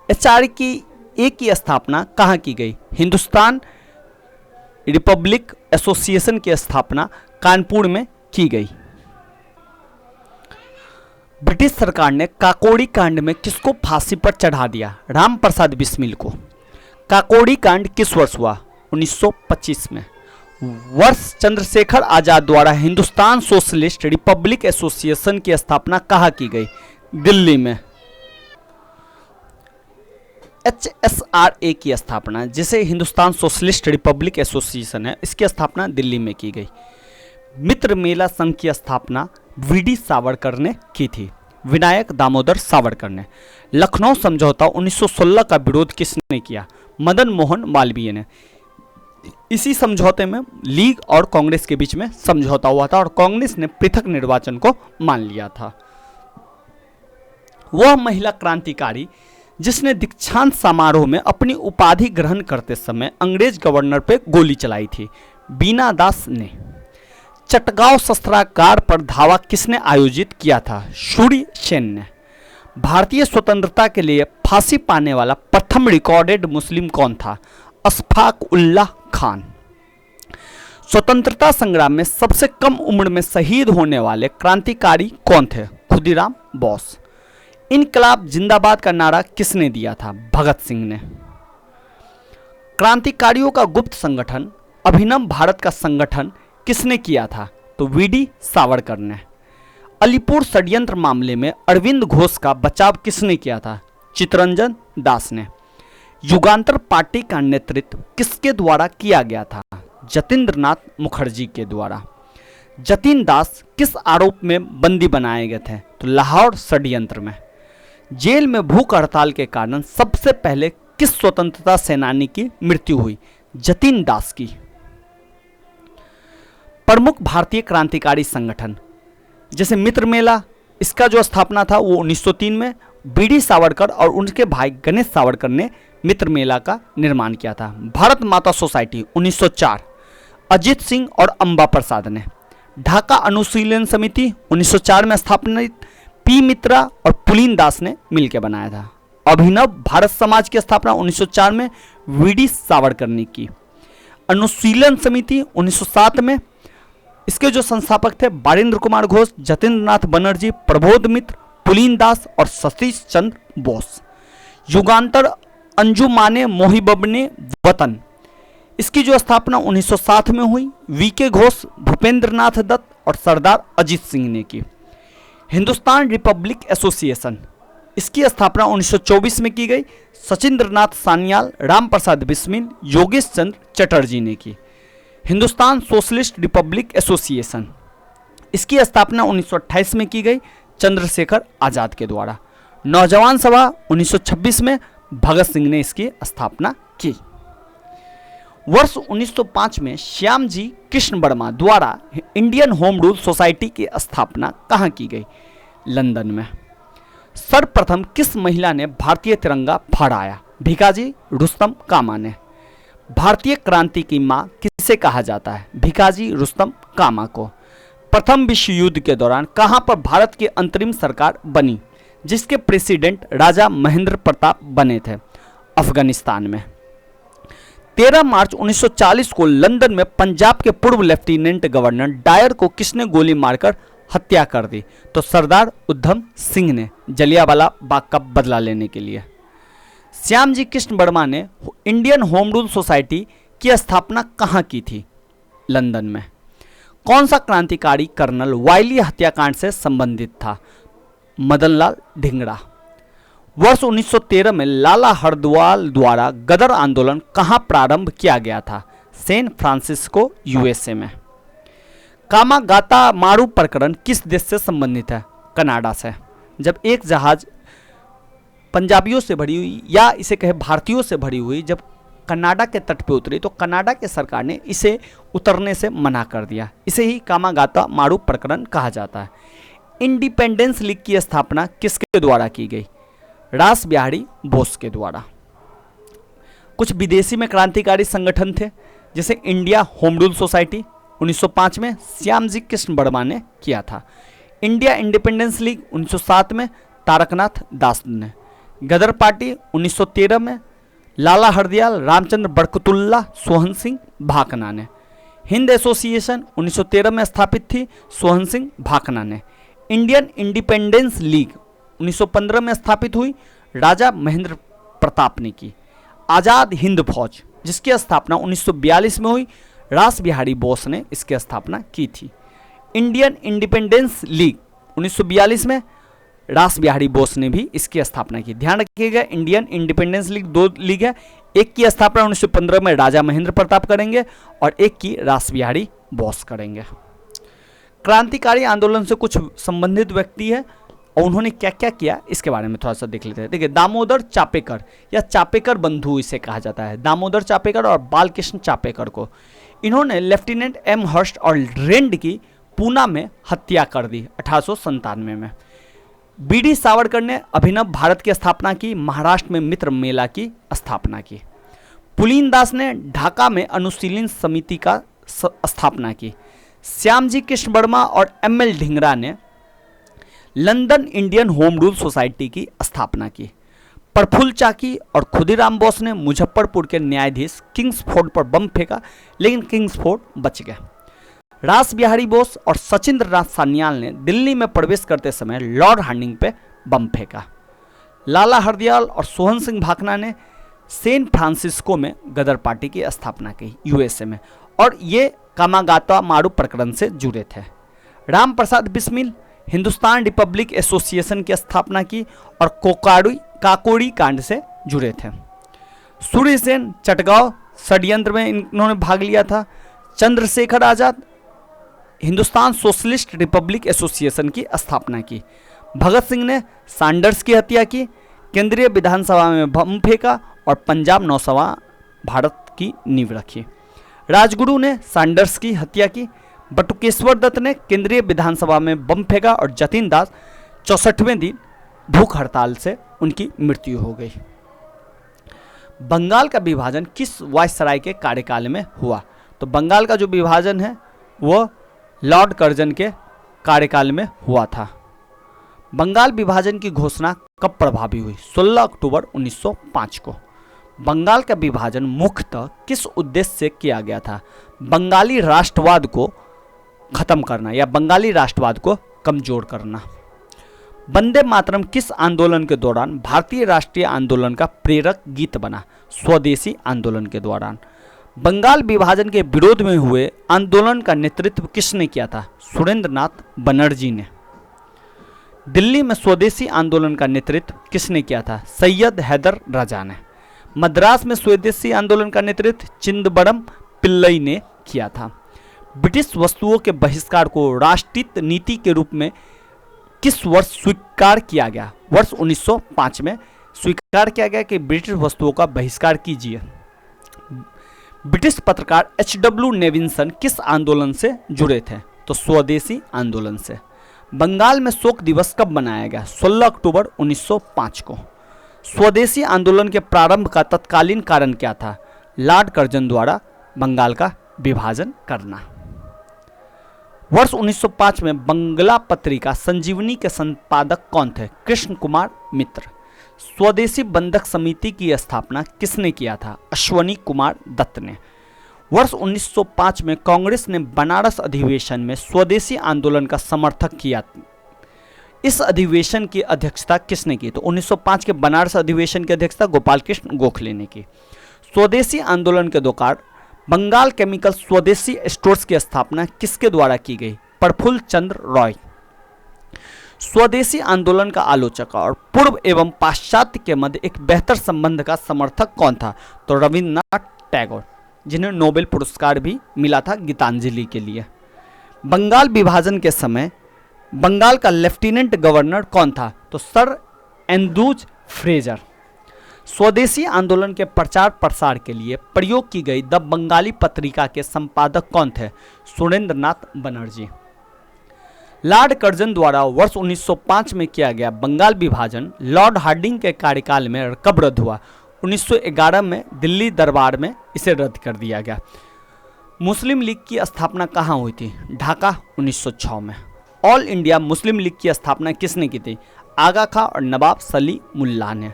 HRA की स्थापना कहाँ की गई? हिंदुस्तान रिपब्लिक एसोसिएशन की स्थापना कानपुर में की गई। ब्रिटिश सरकार ने काकोड़ी कांड में किसको फांसी पर चढ़ा दिया? राम प्रसाद बिस्मिल को। काकोड़ी कांड किस वर्ष हुआ? 1925 में। वर्ष चंद्रशेखर आजाद द्वारा हिंदुस्तान सोशलिस्ट रिपब्लिक एसोसिएशन की स्थापना कहाँ की गई? दिल्ली में। HSRA की स्थापना, जिसे हिंदुस्तान सोशलिस्ट रिपब्लिक एसोसिएशन है, इसकी स्थापना दिल्ली में की गई। मित्र मेला संघ की स्थापना VD सावरकर ने की थी। विनायक दामोदर सावरकर ने। लखनऊ समझौता 1916 का विरोध किसने किया? मदन मोहन मालवीय ने। इसी समझौते में लीग और कांग्रेस के बीच में समझौता हुआ था और कांग्रेस ने पृथक निर्वाचन को मान लिया था। वह महिला क्रांतिकारी जिसने दीक्षांत समारोह में अपनी उपाधि ग्रहण करते समय अंग्रेज गवर्नर पर गोली चलाई थी, बीना दास ने। चटगांव शस्त्रागार पर धावा किसने आयोजित किया था? सूर्य सेन ने। भारतीय स्वतंत्रता के लिए फांसी पाने वाला प्रथम रिकॉर्डेड मुस्लिम कौन था? अशफाक उल्लाह खान। स्वतंत्रता संग्राम में सबसे कम उम्र में शहीद होने वाले क्रांतिकारी कौन थे? खुदीराम बोस। इनकलाब जिंदाबाद का नारा किसने दिया था? भगत सिंह ने। क्रांतिकारियों का गुप्त संगठन अभिनव भारत का संगठन किसने किया था? तो वीडी सावरकर ने। अलीपुर षड्यंत्र मामले में अरविंद घोष का बचाव किसने किया था? चित्तरंजन दास ने। युगांतर पार्टी का नेतृत्व किसके द्वारा किया गया था? जतीन्द्र नाथ मुखर्जी के द्वारा। जतीन दास किस आरोप में बंदी बनाए गए थे? तो लाहौर षड्यंत्र में। जेल में भूख हड़ताल के कारण सबसे पहले किस स्वतंत्रता सेनानी की मृत्यु हुई? जतीन दास की। प्रमुख भारतीय क्रांतिकारी संगठन जैसे मित्र मेला, इसका जो स्थापना था वो 1903 में बीडी सावरकर और उनके भाई गणेश सावरकर ने मित्र मेला का निर्माण किया था। भारत माता सोसाइटी 1904 अजित सिंह और अंबा प्रसाद ने। ढाका अनुशीलन समिति 1904 में स्थापित पी मित्रा और पुलिन दास ने मिलकर बनाया था। अभिनव भारत समाज की स्थापना 1904 में वीडी सावरकर ने की। अनुशीलन समिति 1907 में इसके जो संस्थापक थे बारिंद्र कुमार घोष, जतीन्द्र नाथ बनर्जी, प्रबोध मित्र, पुलिन दास और सतीश चंद्र बोस। युगांतर अंजुमाने मोहिबबने वतन, इसकी जो स्थापना 1907 में हुई वीके घोष, भूपेंद्र नाथ दत्त और सरदार अजीत सिंह ने की। हिंदुस्तान रिपब्लिक एसोसिएशन, इसकी स्थापना 1924 में की गई। सचिंद्र नाथ सान्याल, राम प्रसाद बिस्मिल, योगेश चंद्र चटर्जी ने की। हिंदुस्तान सोशलिस्ट रिपब्लिक एसोसिएशन, इसकी स्थापना 1928 में की गई चंद्रशेखर आजाद के द्वारा। नौजवान सभा 1926 में भगत सिंह ने इसकी स्थापना की। वर्ष 1905 में श्यामजी कृष्ण वर्मा द्वारा इंडियन होम रूल सोसाइटी की स्थापना कहाँ की गई? लंदन में। सर्वप्रथम किस महिला ने भारतीय तिरंगा फहराया? भिकाजी रुस्तम कामा ने। भारतीय क्रांति की मां किसे कहा जाता है? भिकाजी रुस्तम कामा को। प्रथम विश्व युद्ध के दौरान कहां पर भारत की अंतरिम सरकार बनी जिसके प्रेसिडेंट राजा महेंद्र प्रताप बने थे? अफगानिस्तान में। 13 मार्च 1940 को लंदन में पंजाब के पूर्व लेफ्टिनेंट गवर्नर डायर को किसने गोली मारकर हत्या कर दी? तो सरदार उधम सिंह ने, जलियांवाला बाग का बदला लेने के लिए। श्यामजी कृष्ण वर्मा ने इंडियन होम रूल सोसाइटी की स्थापना कहाँ की थी? लंदन में। कौन सा क्रांतिकारी कर्नल वायली हत्याकांड से संबंधित था? मदनलाल धिंगरा। वर्ष 1913 में लाला हरदवाल द्वारा गदर आंदोलन कहाँ प्रारंभ किया गया था? सैन फ्रांसिस्को यूएसए में। कामागाता मारू प्रकरण किस देश से संबंधित है? कनाडा से। जब एक जहाज पंजाबियों से भरी हुई या इसे कहे भारतीयों से भरी हुई जब कनाडा के तट पे उतरी तो कनाडा के सरकार ने इसे उतरने से मना कर दिया। इसे ही कामागाता मारू प्रकरण कहा जाता है। इंडिपेंडेंस लीग की स्थापना किसके द्वारा की गई? रास बिहारी बोस के द्वारा। कुछ विदेशी में क्रांतिकारी संगठन थे जैसे इंडिया होम रूल सोसाइटी 1905 में श्यामजी कृष्ण वर्मा ने किया था। इंडिया इंडिपेंडेंस लीग 1907 में तारकनाथ दास ने। गदर पार्टी 1913 में लाला हरदयाल, रामचंद्र बरकतुल्ला, सोहन सिंह भाकना ने। हिंद एसोसिएशन 1913 में स्थापित थी, सोहन सिंह भाकना ने। इंडियन इंडिपेंडेंस लीग 1915 में स्थापित हुई, राजा महेंद्र प्रताप ने की। आज़ाद हिंद फौज जिसकी स्थापना 1942 में हुई, रास बिहारी बोस ने इसकी स्थापना की थी। इंडियन इंडिपेंडेंस लीग 1942 में रास बिहारी बोस ने भी इसकी स्थापना की। ध्यान रखिएगा इंडियन इंडिपेंडेंस लीग दो लीग है, एक की स्थापना 1915 में राजा महेंद्र प्रताप करेंगे और एक की रास बिहारी बोस करेंगे। क्रांतिकारी आंदोलन से कुछ संबंधित व्यक्ति है और उन्होंने क्या क्या किया इसके बारे में थोड़ा सा देख लेते हैं। देखिए, दामोदर चापेकर या चापेकर बंधु इसे कहा जाता है, दामोदर चापेकर और बालकृष्ण चापेकर को इन्होंने लेफ्टिनेंट एम हर्स्ट और रेंड की पूना में हत्या कर दी 1897 में। बीडी सावरकर ने अभिनव भारत की स्थापना की, महाराष्ट्र में मित्र मेला की स्थापना की। पुलीन दास ने ढाका में अनुशीलन समिति का स्थापना की। श्यामजी कृष्ण वर्मा और एम.एल. ढींगरा ने London Indian home rule society की स्थापना की। प्रफुल्ल चाकी और खुदीराम बोस ने मुजफ्फरपुर के न्यायाधीश किंग्सफोर्ड पर बम फेंका, लेकिन किंग्सफोर्ड बच गया। रास बिहारी बोस और सचिंद्र नाथ सान्याल ने दिल्ली में प्रवेश करते समय लॉर्ड हार्डिंग पे बम फेंका। लाला हरदयाल और सोहन सिंह भाखना ने सैन फ्रांसिस्को में गदर पार्टी की स्थापना की यूएसए में, और ये कामागाता मारू प्रकरण से जुड़े थे। राम प्रसाद बिस्मिल हिंदुस्तान रिपब्लिक एसोसिएशन की स्थापना की और काकोड़ी कांड से जुड़े थे। सूर्य सेन चटगांव षड्यंत्र में इन्होंने भाग लिया था। Chandrashekhar Azad Hindustan socialist Republic association की स्थापना की। भगत सिंह ने सैंडर्स की हत्या की, केंद्रीय विधानसभा में बम फेंका और पंजाब नौसेना भारत की नींव रखी। राजगुरु ने सैंडर्स की हत्या की। बटुकेश्वर दत्त ने केंद्रीय विधानसभा में बम फेंका और जतिन दास 64वें दिन भूख हड़ताल से उनकी मृत्यु हो गई। बंगाल का विभाजन किस वायसराय के कार्यकाल में हुआ? तो बंगाल का जो विभाजन है वह लॉर्ड कर्जन के कार्यकाल में हुआ था। बंगाल विभाजन की घोषणा कब प्रभावी हुई? 16 अक्टूबर 1905 को। बंगाल का विभाजन मुख्यतः किस उद्देश्य से किया गया था? बंगाली राष्ट्रवाद को खत्म करना या बंगाली राष्ट्रवाद को कमजोर करना। वंदे मातरम किस आंदोलन के दौरान भारतीय राष्ट्रीय आंदोलन का प्रेरक गीत बना? स्वदेशी आंदोलन के दौरान। बंगाल विभाजन के विरोध में हुए आंदोलन का नेतृत्व किसने किया था? सुरेंद्र नाथ बनर्जी ने। दिल्ली में स्वदेशी आंदोलन का नेतृत्व किसने किया था? सैयद हैदर राजा ने। मद्रास में स्वदेशी आंदोलन का नेतृत्व चिदंबरम पिल्लई ने किया था। ब्रिटिश वस्तुओं के बहिष्कार को राष्ट्रीय नीति के रूप में किस वर्ष स्वीकार किया गया? वर्ष 1905 में स्वीकार किया गया कि ब्रिटिश वस्तुओं का बहिष्कार कीजिए। ब्रिटिश पत्रकार H.W. नेविंसन किस आंदोलन से जुड़े थे? तो स्वदेशी आंदोलन से। बंगाल में शोक दिवस कब मनाया गया? 16 अक्टूबर 1905 को। स्वदेशी आंदोलन के प्रारंभ का तत्कालीन कारण क्या था? लॉर्ड कर्जन द्वारा बंगाल का विभाजन करना। वर्ष 1905 में बंगला पत्रिका संजीवनी के संपादक कौन थे? कृष्ण कुमार मित्र। स्वदेशी बंधक समिति की स्थापना किसने किया था? अश्वनी कुमार दत्त ने। वर्ष 1905 में कांग्रेस ने बनारस अधिवेशन में स्वदेशी आंदोलन का समर्थन किया। इस अधिवेशन की अध्यक्षता किसने की? तो 1905 के बनारस अधिवेशन की अध्यक्षता गोपाल कृष्ण गोखले ने की। स्वदेशी आंदोलन के दौरान बंगाल केमिकल स्वदेशी स्टोर्स की स्थापना किसके द्वारा की गई? प्रफुल्ल चंद्र रॉय। स्वदेशी आंदोलन का आलोचक और पूर्व एवं पाश्चात्य के मध्य एक बेहतर संबंध का समर्थक कौन था? तो रविन्द्रनाथ टैगोर, जिन्हें नोबेल पुरस्कार भी मिला था गीतांजलि के लिए। बंगाल विभाजन के समय बंगाल का लेफ्टिनेंट गवर्नर कौन था? तो सर एंड्रूज फ्रेजर। स्वदेशी आंदोलन के प्रचार प्रसार के लिए प्रयोग की गई द बंगाली पत्रिका के संपादक कौन थे? सुरेंद्र नाथ बनर्जी। लॉर्ड कर्जन द्वारा वर्ष 1905 में किया गया बंगाल विभाजन लॉर्ड हार्डिंग के कार्यकाल में कब रद्द हुआ? 1911 में दिल्ली दरबार में इसे रद्द कर दिया गया। मुस्लिम लीग की स्थापना कहाँ हुई थी? ढाका 1906 में। ऑल इंडिया मुस्लिम लीग की स्थापना किसने की थी? आगा खां और नवाब सलीमुल्लाह ने।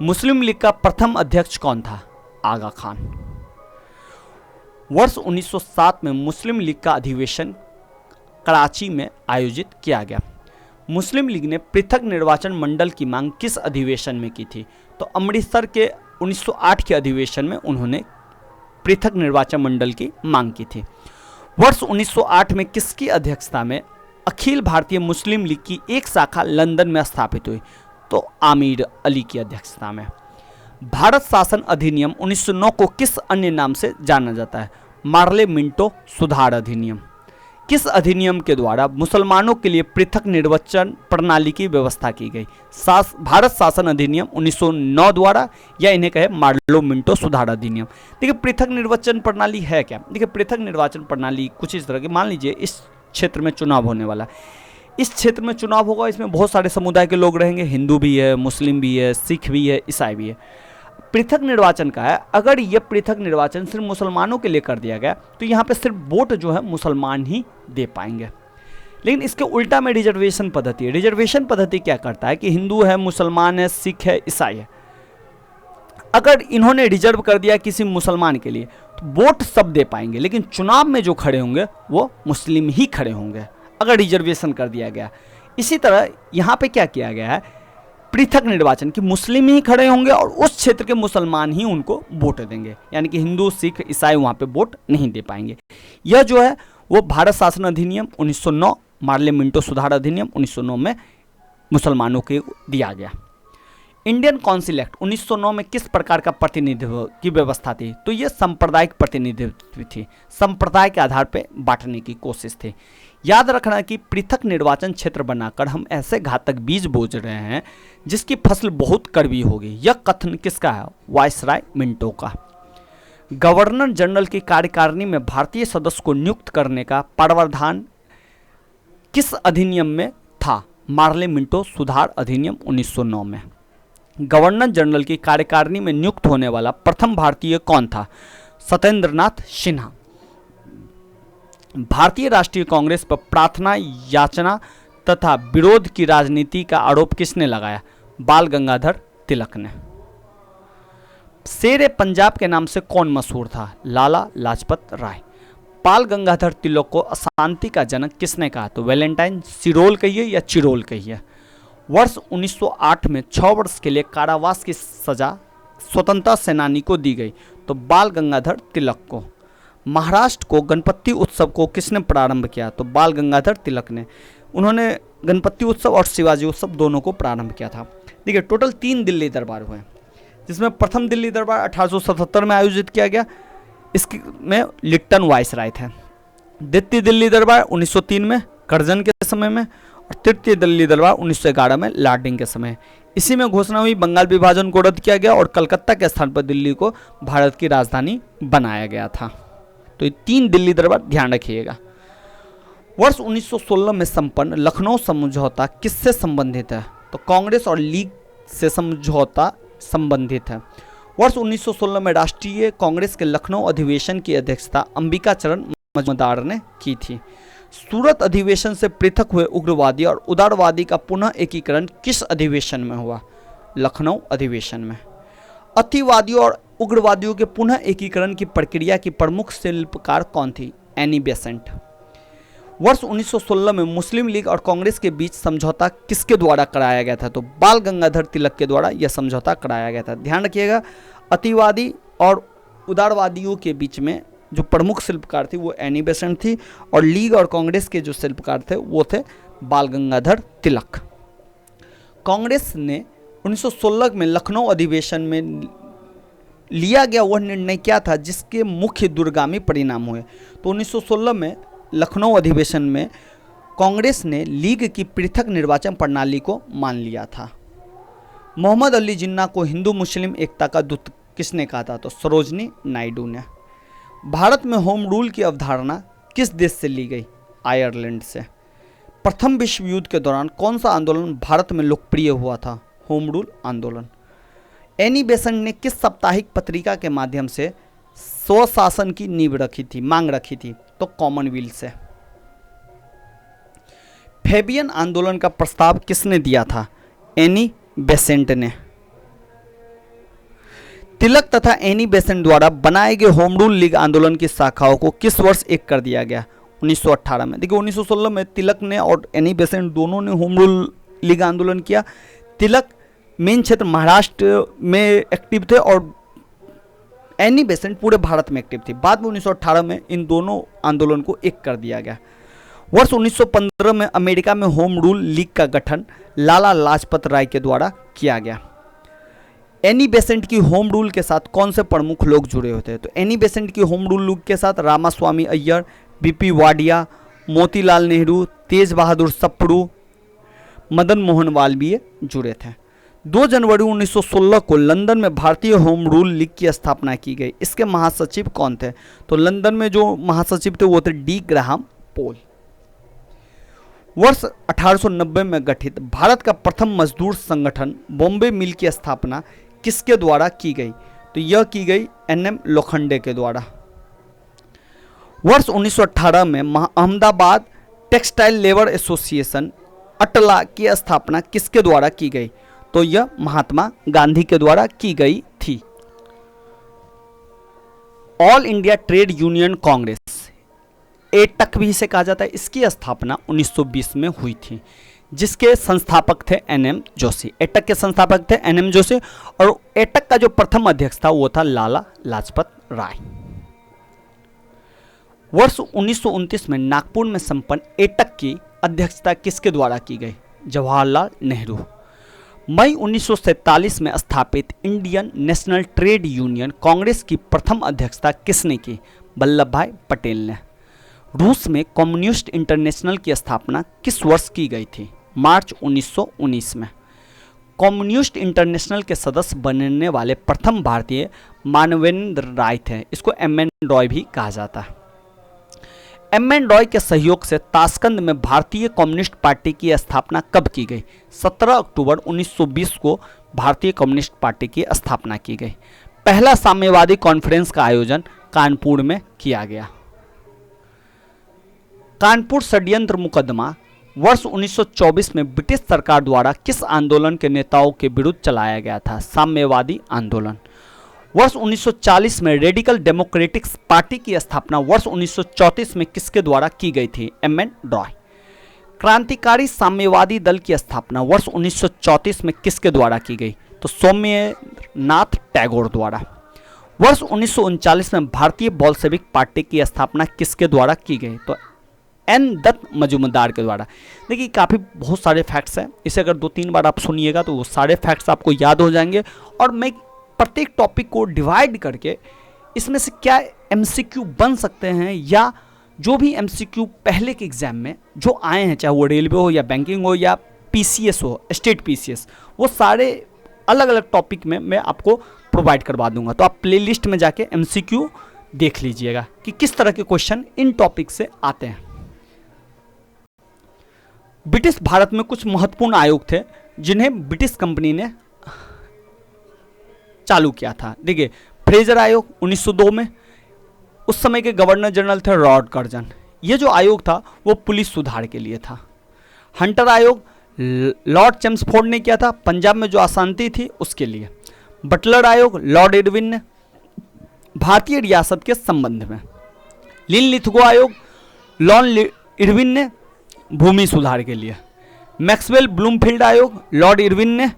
मुस्लिम लीग का प्रथम अध्यक्ष कौन था? आगा खान। वर्ष 1907 में मुस्लिम लीग का अधिवेशन कराची में आयोजित किया गया। मुस्लिम लीग ने पृथक निर्वाचन मंडल की मांग किस अधिवेशन में की थी? तो अमृतसर के 1908 के अधिवेशन में उन्होंने पृथक निर्वाचन मंडल की मांग की थी। वर्ष 1908 में किसकी अध्यक्षता में अखिल भारतीय मुस्लिम लीग की एक शाखा लंदन में स्थापित हुई? तो आमिर अली की अध्यक्षता में। भारत शासन अधिनियम 1909 को किस अन्य नाम से जाना जाता है? मार्ले मिंटो सुधार अधिनियम। किस अधिनियम के द्वारा मुसलमानों के लिए पृथक निर्वाचन प्रणाली की व्यवस्था की गई? भारत शासन अधिनियम 1909 द्वारा, या इन्हें कहे मार्लो मिंटो सुधार अधिनियम। देखिए पृथक निर्वाचन प्रणाली है क्या? देखिए पृथक निर्वाचन प्रणाली कुछ इस तरह की, मान लीजिए इस क्षेत्र में चुनाव होने वाला, इस क्षेत्र में चुनाव होगा, इसमें बहुत सारे समुदाय के लोग रहेंगे, हिंदू भी है, मुस्लिम भी है, सिख भी है, ईसाई भी है। पृथक निर्वाचन का है, अगर ये पृथक निर्वाचन सिर्फ मुसलमानों के लिए कर दिया गया तो यहाँ पे सिर्फ वोट जो है मुसलमान ही दे पाएंगे। लेकिन इसके उल्टा में रिजर्वेशन पद्धति है। रिजर्वेशन पद्धति क्या करता है कि हिंदू है, मुसलमान है, सिख है, ईसाई है, अगर इन्होंने रिजर्व कर दिया किसी मुसलमान के लिए तो वोट सब दे पाएंगे, लेकिन चुनाव में जो खड़े होंगे वो मुस्लिम ही खड़े होंगे अगर रिजर्वेशन कर दिया गया। इसी तरह यहाँ पे क्या किया गया है, पृथक निर्वाचन कि मुस्लिम ही खड़े होंगे और उस क्षेत्र के मुसलमान ही उनको वोट देंगे, यानी कि हिंदू, सिख, ईसाई वहाँ पे वोट नहीं दे पाएंगे। यह जो है वो भारत शासन अधिनियम 1909, मार्ले मिंटो सुधार अधिनियम 1909 में मुसलमानों को दिया गया। इंडियन काउंसिल एक्ट 1909 में किस प्रकार का प्रतिनिधित्व की व्यवस्था थी? तो ये सांप्रदायिक प्रतिनिधित्व थी, संप्रदाय के आधार पर बांटने की कोशिश थी। याद रखना कि पृथक निर्वाचन क्षेत्र बनाकर हम ऐसे घातक बीज बोझ रहे हैं जिसकी फसल बहुत कड़वी होगी। यह कथन किसका है? वायसराय मिंटो का। गवर्नर जनरल की कार्यकारिणी में भारतीय सदस्य को नियुक्त करने का प्रावधान किस अधिनियम में था? मार्ले मिंटो सुधार अधिनियम 1909 में। गवर्नर जनरल की कार्यकारिणी में नियुक्त होने वाला प्रथम भारतीय कौन था? सत्येंद्रनाथ सिन्हा। भारतीय राष्ट्रीय कांग्रेस पर प्रार्थना, याचना तथा विरोध की राजनीति का आरोप किसने लगाया? बाल गंगाधर तिलक ने। शेर पंजाब के नाम से कौन मशहूर था? लाला लाजपत राय। बाल गंगाधर तिलक को अशांति का जनक किसने कहा? तो वैलेंटाइन सिरोल कहिए या चिरोल कहिए। वर्ष 1908 में 6 वर्ष के लिए कारावास की सजा स्वतंत्रता सेनानी को दी गई, तो बाल गंगाधर तिलक को। महाराष्ट्र को गणपति उत्सव को किसने प्रारंभ किया? तो बाल गंगाधर तिलक ने। उन्होंने गणपति उत्सव और शिवाजी उत्सव दोनों को प्रारंभ किया था। देखिए टोटल 3 दिल्ली दरबार हुए, जिसमें प्रथम दिल्ली दरबार 1877 में आयोजित किया गया, इसमें लिट्टन वायसराय थे। द्वितीय दिल्ली दरबार 1903 में करजन के समय में, और तृतीय दिल्ली दरबार 1911 में लार्डिंग के समय। इसी में घोषणा हुई बंगाल विभाजन को रद्द किया गया और कलकत्ता के स्थान पर दिल्ली को भारत की राजधानी बनाया गया था। तो ये 3 दिल्ली दरबार ध्यान रखिएगा। वर्ष 1916 में संपन्न लखनऊ समझौता किससे संबंधित है? तो कांग्रेस और लीग से समझौता संबंधित है। वर्ष 1916 में राष्ट्रीय कांग्रेस के लखनऊ अधिवेशन की अध्यक्षता अंबिका चरण मजूमदार ने की थी। सूरत अधिवेशन से पृथक हुए उग्रवादी और उदारवादी का पुनः एकीकरण किस अधिवेशन में हुआ? लखनऊ अधिवेशन में। अतिवादियों और उग्रवादियों के पुनः एकीकरण की प्रक्रिया की प्रमुख शिल्पकार कौन थी? Annie Besant. वर्ष 1916 में मुस्लिम लीग और कांग्रेस के बीच समझौता किसके द्वारा कराया गया था? तो बाल गंगाधर तिलक के द्वारा यह समझौता कराया गया था। ध्यान रखिएगा, अतिवादी और उदारवादियों के बीच में जो प्रमुख शिल्पकार थी वो एनी बेसेंट थी, और लीग और कांग्रेस के जो शिल्पकार थे वो थे बाल गंगाधर तिलक। कांग्रेस ने 1916 में लखनऊ अधिवेशन में लिया गया वह निर्णय क्या था जिसके मुख्य दूरगामी परिणाम हुए? तो 1916 में लखनऊ अधिवेशन में कांग्रेस ने लीग की पृथक निर्वाचन प्रणाली को मान लिया था। मोहम्मद अली जिन्ना को हिंदू मुस्लिम एकता का दूत किसने कहा था? तो सरोजनी नायडू ने। भारत में होम रूल की अवधारणा किस देश से ली गई? आयरलैंड से। प्रथम विश्व युद्ध के दौरान कौन सा आंदोलन भारत में लोकप्रिय हुआ था? होम रूल आंदोलन। एनी बेसेंट ने किस साप्ताहिक पत्रिका के माध्यम से स्वशासन की नींव रखी थी, मांग रखी थी? तो कॉमनवेल्थ से। फेबियन आंदोलन का प्रस्ताव किसने दिया था? एनी बेसेंट ने। तिलक तथा एनी बेसेंट द्वारा बनाए गए होम रूल लीग आंदोलन की शाखाओं को किस वर्ष एक कर दिया गया? 1918 में। देखिए 1916 में तिलक ने और एनी बेसेंट दोनों ने होम रूल लीग आंदोलन किया। तिलक मेन क्षेत्र महाराष्ट्र में एक्टिव थे और एनी बेसेंट पूरे भारत में एक्टिव थी। बाद में 1918 में इन दोनों आंदोलन को एक कर दिया गया। वर्ष 1915 में अमेरिका में होम रूल लीग का गठन लाला लाजपत राय के द्वारा किया गया। एनी बेसेंट की होम रूल के साथ कौन से प्रमुख लोग जुड़े होते हैं? तो एनी बेसेंट की होम रूल लीग के साथ रामास्वामी अय्यर, बीपी वाडिया मोतीलाल नेहरू, तेज बहादुर सप्रू, मदन मोहन मालवीय जुड़े थे। 2 जनवरी 1916 को लंदन में भारतीय होम रूल लीग की स्थापना की गई। इसके महासचिव कौन थे? तो लंदन में जो महासचिव थे वो थे डी ग्राहम पोल। वर्ष 1890 में गठित भारत का प्रथम मजदूर संगठन बॉम्बे मिल की स्थापना किसके द्वारा की गई? तो यह की गई एनएम लोखंडे के द्वारा। वर्ष 1918 में अहमदाबाद टेक्सटाइल लेबर एसोसिएशन अटला की स्थापना किसके द्वारा की गई? तो यह महात्मा गांधी के द्वारा की गई थी। All India trade union Congress, AITUC भी इसे कहा जाता है, इसकी स्थापना 1920 में हुई थी, जिसके संस्थापक थे एनएम जोशी। एटक के संस्थापक थे एनएम जोशी और एटक का जो प्रथम अध्यक्ष था वो था लाला लाजपत राय। वर्ष 1929 में नागपुर में संपन्न एटक की अध्यक्षता किसके द्वारा की गई? जवाहरलाल नेहरू। मई 1947 में स्थापित Indian national trade union Congress की प्रथम अध्यक्षता किसने की? वल्लभ भाई पटेल ने। रूस में कम्युनिस्ट इंटरनेशनल की स्थापना किस वर्ष की गई थी? मार्च 1919 में। कम्युनिस्ट इंटरनेशनल के सदस्य बनने वाले प्रथम भारतीय मानवेंद्र राय थे। इसको एम.एन. रॉय भी कहा जाता है। एम.एन. रॉय के सहयोग से ताशकंद में भारतीय कम्युनिस्ट पार्टी की स्थापना कब की गई? 17 अक्टूबर 1920 को भारतीय कम्युनिस्ट पार्टी की स्थापना की गई। पहला साम्यवादी कॉन्फ्रेंस का आयोजन कानपुर में किया गया। कानपुर षड्यंत्र मुकदमा वर्ष 1924 में ब्रिटिश सरकार द्वारा किस आंदोलन के नेताओं के विरुद्ध चलाया गया था? साम्यवादी आंदोलन। वर्ष 1940 में रेडिकल डेमोक्रेटिक पार्टी की स्थापना वर्ष 1934 में किसके द्वारा की गई थी? एम.एन. रॉय। क्रांतिकारी साम्यवादी दल की स्थापना वर्ष 1934 में किसके द्वारा की गई? तो सोम्यनाथ टैगोर द्वारा। वर्ष 1939 में भारतीय बोल्शेविक पार्टी की स्थापना किसके द्वारा की गई? तो एन दत्त मजूमदार के द्वारा। देखिए काफ़ी बहुत सारे फैक्ट्स हैं, इसे अगर 2-3 बार आप सुनिएगा तो वो सारे फैक्ट्स आपको याद हो जाएंगे। और मैं प्रत्येक टॉपिक को डिवाइड करके इसमें से क्या एमसीक्यू बन सकते हैं या जो भी एमसीक्यू पहले के एग्जाम में जो आए हैं, चाहे वो रेलवे हो या बैंकिंग हो या पीसीएस हो, स्टेट पीसीएस, वो सारे अलग अलग टॉपिक में मैं आपको प्रोवाइड करवा दूंगा। तो आप प्लेलिस्ट में जाके एमसीक्यू देख लीजिएगा कि किस तरह के क्वेश्चन इन टॉपिक से आते हैं। ब्रिटिश भारत में कुछ महत्वपूर्ण आयोग थे जिन्हें ब्रिटिश कंपनी ने चालू किया था। देखिए फ्रेजर आयोग 1902 में, उस समय के गवर्नर जनरल थे लॉर्ड कर्जन। ये जो आयोग था वो पुलिस सुधार के लिए था। हंटर आयोग लॉर्ड चेम्सफोर्ड ने किया था, पंजाब में जो अशांति थी उसके लिए। बटलर आयोग लॉर्ड इरविन ने, भारतीय रियासत के संबंध में। लिनलिथगो आयोग लॉर्ड इरविन ने, भूमि सुधार के लिए। मैक्सवेल ब्लूमफील्ड आयोग लॉर्ड इरविन ने,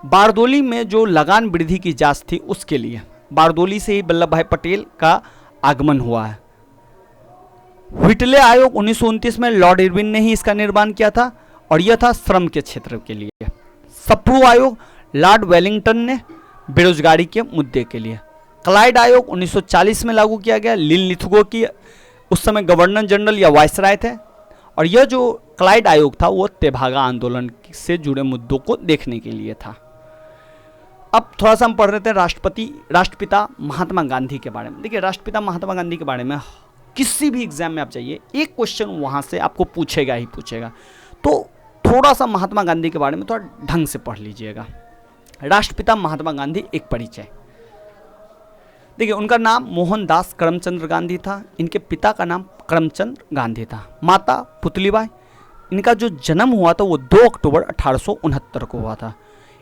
बारदोली में जो लगान वृद्धि की जांच थी उसके लिए। बारदोली से ही वल्लभ भाई पटेल का आगमन हुआ है। व्हिटले आयोग 1929 में लॉर्ड इरविन ने ही इसका निर्माण किया था और यह था श्रम के क्षेत्र के लिए। सप्रू आयोग लॉर्ड वेलिंगटन ने, बेरोजगारी के मुद्दे के लिए। क्लाइड आयोग 1940 में लागू किया गया। लिनलिथगो की उस समय गवर्नर जनरल या वायसराय थे और यह जो क्लाइड आयोग था वो तेभागा आंदोलन से जुड़े मुद्दों को देखने के लिए था। अब थोड़ा सा हम पढ़ रहे थे राष्ट्रपिता महात्मा गांधी के बारे में। देखिए राष्ट्रपिता महात्मा गांधी के बारे में किसी भी एग्जाम में आप जाइए एक क्वेश्चन वहाँ से आपको पूछेगा ही पूछेगा। तो थोड़ा सा महात्मा गांधी के बारे में थोड़ा ढंग से पढ़ लीजिएगा। राष्ट्रपिता महात्मा गांधी एक परिचय। देखिए उनका नाम मोहनदास करमचंद गांधी था। इनके पिता का नाम करमचंद गांधी था। माता पुतलीबाई। इनका जो जन्म हुआ था वो 2 अक्टूबर 1869 को हुआ था।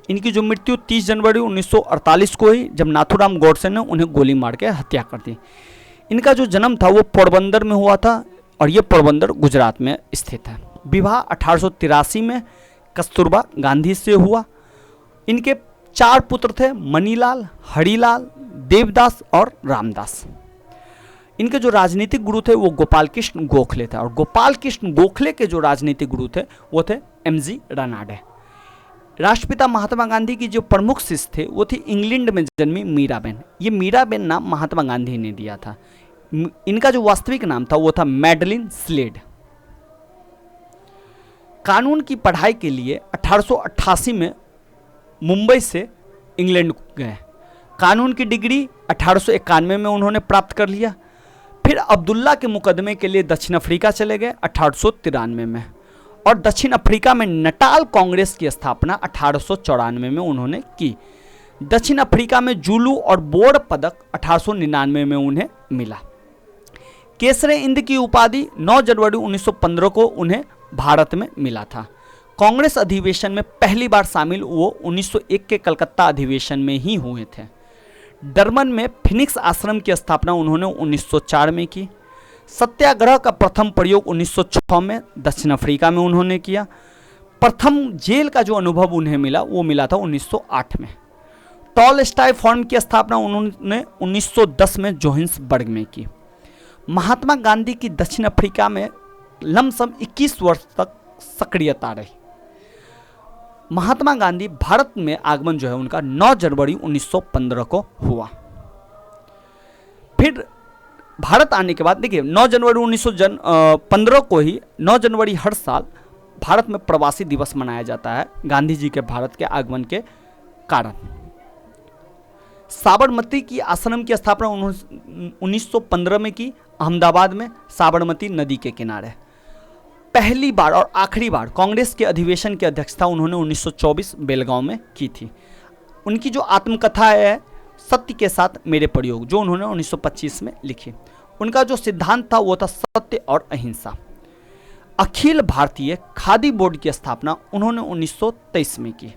इनकी जो मृत्यु 30 जनवरी 1948 को हुई जब नाथूराम गोडसे ने उन्हें गोली मार के हत्या कर दी। इनका जो जन्म था वो पोरबंदर में हुआ था और ये पोरबंदर गुजरात में स्थित है। विवाह 1883 में कस्तूरबा गांधी से हुआ। इनके 4 पुत्र थे, मनीलाल, हरिलाल, देवदास और रामदास। इनके जो राजनीतिक गुरु थे वो गोपाल कृष्ण गोखले थे और गोपाल कृष्ण गोखले के जो राजनीतिक गुरु थे वो थे एम.जी. रनाडे। राष्ट्रपिता महात्मा गांधी की जो प्रमुख शिष्य थे वो थी इंग्लैंड में जन्मी मीराबेन। ये मीराबेन नाम महात्मा गांधी ने दिया था। इनका जो वास्तविक नाम था वो था मैडलिन स्लेड। कानून की पढ़ाई के लिए 1888 में मुंबई से इंग्लैंड गए। कानून की डिग्री 1891 में उन्होंने प्राप्त कर लिया। फिर अब्दुल्ला के मुकदमे के लिए दक्षिण अफ्रीका चले गए 1893 में, और दक्षिण अफ्रीका में नटाल कांग्रेस की स्थापना 1894 में उन्होंने की। दक्षिण अफ्रीका में जूलू और बोर पदक 1899 में उन्हें मिला। केसरे इंद की उपाधि 9 जनवरी 1915 को उन्हें भारत में मिला था। कांग्रेस अधिवेशन में पहली बार शामिल वो 1901 के कलकत्ता अधिवेशन में ही हुए थे। डरबन में फिनिक्स आश्रम की स्थापना उन्होंने 1904 में की। सत्याग्रह का प्रथम प्रयोग 1906 में दक्षिण अफ्रीका में उन्होंने किया। प्रथम जेल का जो अनुभव उन्हें मिला वो मिला था 1908 में। टॉलस्टॉय फर्म की स्थापना उन्होंने 1910 में जोहान्सबर्ग में की। महात्मा गांधी की दक्षिण अफ्रीका में लमसम 21 वर्ष तक सक्रियता रही। महात्मा गांधी भारत में आगमन जो है उनका 9 जनवरी 1915 को हुआ। फिर भारत आने के बाद देखिए 9 जनवरी 1915 को ही 9 जनवरी हर साल भारत में प्रवासी दिवस मनाया जाता है गांधी जी के भारत के आगमन के कारण। साबरमती की आश्रम की स्थापना 1915 में की अहमदाबाद में, साबरमती नदी के किनारे। पहली बार और आखिरी बार कांग्रेस के अधिवेशन की अध्यक्षता उन्होंने 1924 बेलगांव में की थी। उनकी जो आत्मकथा है सत्य के साथ मेरे प्रयोग, जो उन्होंने 1925 में लिखी। उनका जो सिद्धांत था वो था सत्य और अहिंसा। अखिल भारतीय खादी बोर्ड की स्थापना उन्होंने 1923 में की।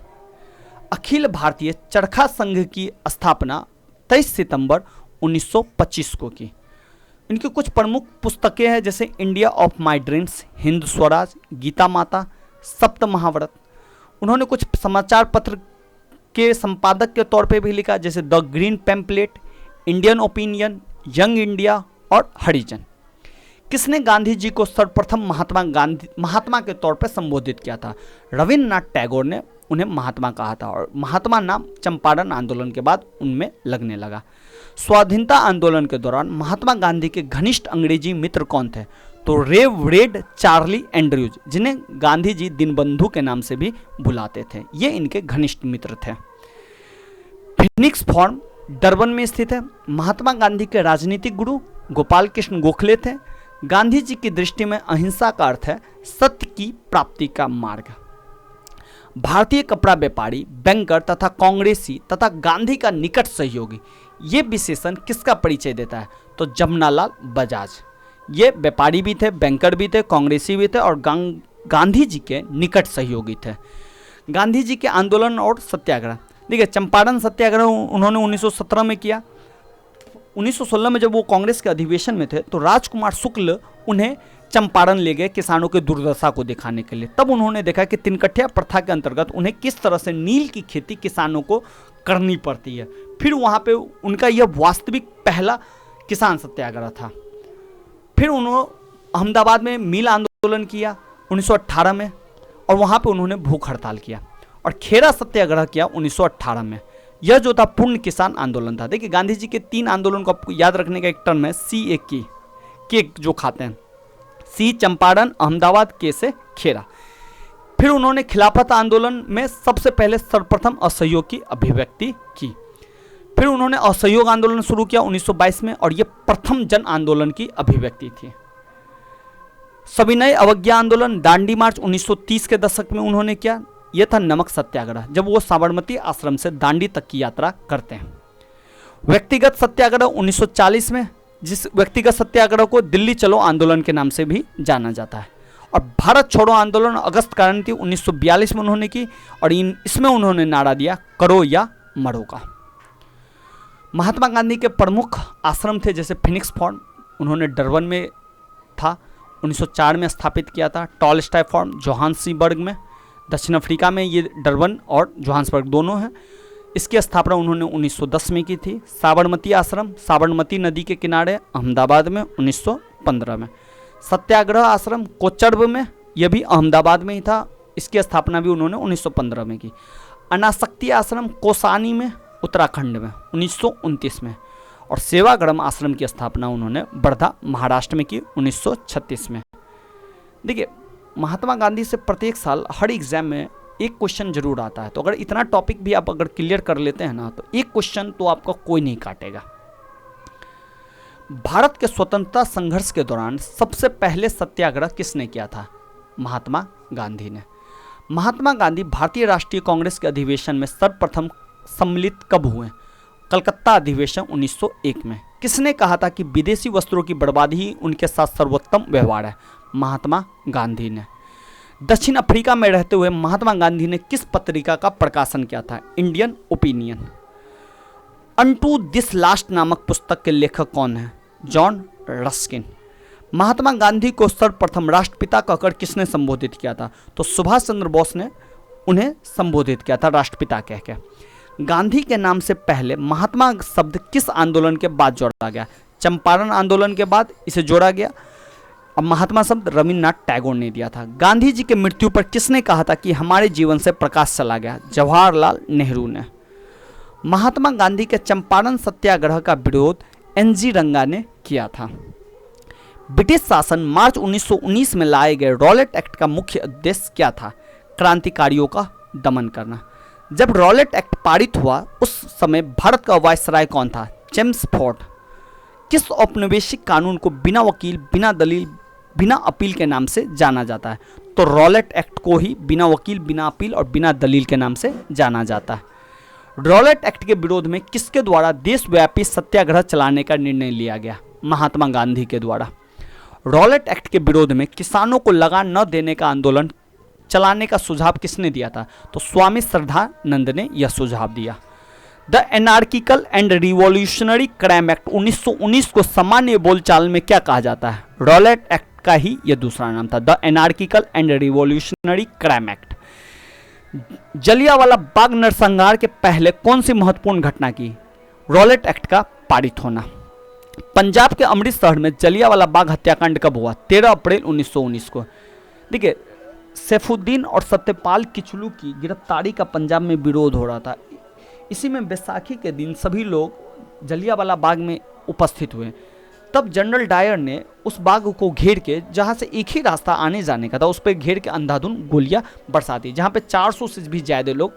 अखिल भारतीय चरखा संघ की स्थापना 23 सितंबर 1925 को की। इनकी कुछ प्रमुख पुस्तकें हैं जैसे India of my dreams, Hind Swaraj, Gita Mata, Sapt महाव्रत। उन्होंने कुछ समाचार पत्र के संपादक के तौर पे भी लिखा जैसे the green pamphlet, Indian opinion, young India और हरिजन। किसने गांधी जी को सर्वप्रथम महात्मा के तौर पर संबोधित किया था? रविन्द्रनाथ टैगोर ने उन्हें महात्मा कहा था, और महात्मा नाम चंपारण आंदोलन के बाद उनमें लगने लगा। स्वाधीनता आंदोलन के दौरान महात्मा गांधी के घनिष्ठ अंग्रेजी मित्र कौन थे? तो रेव रेड चार्ली एंड्रयूज, जिन्हें गांधी जी दीनबंधु के नाम से भी बुलाते थे, ये इनके घनिष्ठ मित्र थे। फिनिक्स फॉर्म डरबन में स्थित है। महात्मा गांधी के राजनीतिक गुरु गोपाल कृष्ण गोखले थे। गांधी जी की दृष्टि में अहिंसा का अर्थ है सत्य की प्राप्ति का मार्ग। भारतीय कपड़ा व्यापारी, बैंकर तथा कांग्रेसी तथा गांधी का निकट सहयोगी, ये विशेषण किसका परिचय देता है? तो जमनालाल बजाज। ये व्यापारी भी थे, बैंकर भी थे, कांग्रेसी भी थे और गांधी जी के निकट सहयोगी थे। गांधी जी के आंदोलन और सत्याग्रह, देखिए चंपारण सत्याग्रह उन्होंने 1917 में किया। 1916 में जब वो कांग्रेस के अधिवेशन में थे तो राजकुमार शुक्ल उन्हें चंपारण ले गए किसानों के दुर्दशा को दिखाने के लिए। तब उन्होंने देखा कि तिनकठिया प्रथा के अंतर्गत उन्हें किस तरह से नील की खेती किसानों को करनी पड़ती है। फिर वहाँ पे उनका यह वास्तविक पहला किसान सत्याग्रह था। फिर उन्होंने अहमदाबाद में मिल आंदोलन किया 1918 में, और वहाँ पे उन्होंने भूख हड़ताल किया, और खेरा सत्याग्रह किया 1918 में। यह जो था पूर्ण किसान आंदोलन था। देखिए गांधी जी के 3 आंदोलन को आपको याद रखने का एक टर्म है CA की, केक जो खाते हैं, C चंपारण, अहमदाबाद, के से खेरा। फिर उन्होंने खिलाफत आंदोलन में सबसे पहले सर्वप्रथम असहयोग की अभिव्यक्ति की। फिर उन्होंने असहयोग आंदोलन शुरू किया 1922 में, और यह प्रथम जन आंदोलन की अभिव्यक्ति थी। सविनय अवज्ञा आंदोलन, दांडी मार्च 1930 के दशक में उन्होंने किया। यह था नमक सत्याग्रह, जब वो साबरमती आश्रम से दांडी तक की यात्रा करते हैं। व्यक्तिगत सत्याग्रह 1940 में, जिस व्यक्तिगत सत्याग्रह को दिल्ली चलो आंदोलन के नाम से भी जाना जाता है। और भारत छोड़ो आंदोलन अगस्त क्रांति 1942 में उन्होंने की, और इसमें उन्होंने नारा दिया करो या मरो का। महात्मा गांधी के प्रमुख आश्रम थे जैसे फिनिक्स फॉर्म, उन्होंने डरबन में था, 1904 में स्थापित किया था। टॉलस्टॉय फॉर्म जोहान्सबर्ग में, दक्षिण अफ्रीका में, ये डरबन और जोहान्सबर्ग दोनों हैं। इसकी स्थापना उन्होंने 1910 में की थी। साबरमती आश्रम साबरमती नदी के किनारे अहमदाबाद में 1915 में। सत्याग्रह आश्रम कोचरब में, यह भी अहमदाबाद में ही था, इसकी स्थापना भी उन्होंने 1915 में की। अनासक्ति आश्रम कोसानी में उत्तराखंड में 1929 में। और सेवाग्राम आश्रम की स्थापना उन्होंने वर्धा महाराष्ट्र में की 1936 में। देखिए, महात्मा गांधी से प्रत्येक साल हर एग्जाम में एक क्वेश्चन जरूर आता है, तो अगर इतना टॉपिक भी आप अगर क्लियर कर लेते हैं ना, तो एक क्वेश्चन तो आपका कोई नहीं काटेगा। भारत के स्वतंत्रता संघर्ष के दौरान सबसे पहले सत्याग्रह किसने किया था? महात्मा गांधी ने। महात्मा गांधी भारतीय राष्ट्रीय कांग्रेस के अधिवेशन में सर्वप्रथम सम्मिलित कब हुए? कलकत्ता अधिवेशन 1901 में। किसने कहा था कि विदेशी वस्त्रों की बर्बादी ही उनके साथ सर्वोत्तम व्यवहार है? महात्मा गांधी ने। दक्षिण अफ्रीका में रहते हुए महात्मा गांधी ने किस पत्रिका का प्रकाशन किया था? Indian opinion. Unto this last नामक पुस्तक के लेखक कौन है? John Ruskin. महात्मा गांधी को सर्वप्रथम राष्ट्रपिता कहकर किसने संबोधित किया था? तो सुभाष चंद्र बोस ने उन्हें संबोधित किया था राष्ट्रपिता कहकर। गांधी के नाम से पहले महात्मा शब्द किस आंदोलन के बाद जोड़ा गया? चंपारण आंदोलन के बाद इसे जोड़ा गया। अब महात्मा शब्द रविन्द्रनाथ टैगोर ने दिया था। गांधी जी के मृत्यु पर किसने कहा था कि हमारे जीवन से प्रकाश चला गया? जवाहरलाल नेहरू ने। महात्मा गांधी के चंपारण सत्याग्रह का विरोध एनजी रंगा ने किया था। ब्रिटिश शासन मार्च 1919 में लाए गए रॉलेट एक्ट का मुख्य उद्देश्य क्या था? क्रांतिकारियों का दमन करना। जब रॉलेट एक्ट पारित हुआ उस समय भारत का वायसराय कौन था? James Ford. किस औपनिवेशिक कानून को बिना वकील, बिना दलील, बिना अपील के नाम से जाना जाता है? तो रॉलेट एक्ट को ही बिना वकील, बिना अपील और बिना दलील के नाम से जाना जाता है। रॉलेट एक्ट के विरोध में किसके द्वारा देशव्यापी सत्याग्रह चलाने का निर्णय लिया गया? महात्मा गांधी के द्वारा। रॉलेट एक्ट के विरोध में किसानों को लगान न देने का आंदोलन चलाने का सुझाव किसने दिया था? तो स्वामी श्रद्धानंद ने यह सुझाव दिया। The anarchical and revolutionary crime act 1919 को सामान्य बोलचाल में क्या कहा जाता है? रॉलेट एक्ट का ही यह दूसरा नाम था, the anarchical and revolutionary crime act. Jallianwala Bagh नरसंहार के पहले कौन सी महत्वपूर्ण घटना की? रॉलेट एक्ट का पारित होना। पंजाब के अमृतसर में जलियांवाला बाग हत्याकांड कब हुआ? 13 अप्रैल 1919 को। देखिए, सैफुद्दीन और सत्यपाल किचलू की गिरफ्तारी का पंजाब में विरोध हो रहा था। इसी में बैसाखी के दिन सभी लोग जलियांवाला बाग में उपस्थित हुए। तब जनरल डायर ने उस बाग को घेर के, जहां से एक ही रास्ता आने जाने का था, उस पर घेर के अंधाधुंध गोलियां बरसा दी, जहां पे 400 से भी ज्यादा लोग,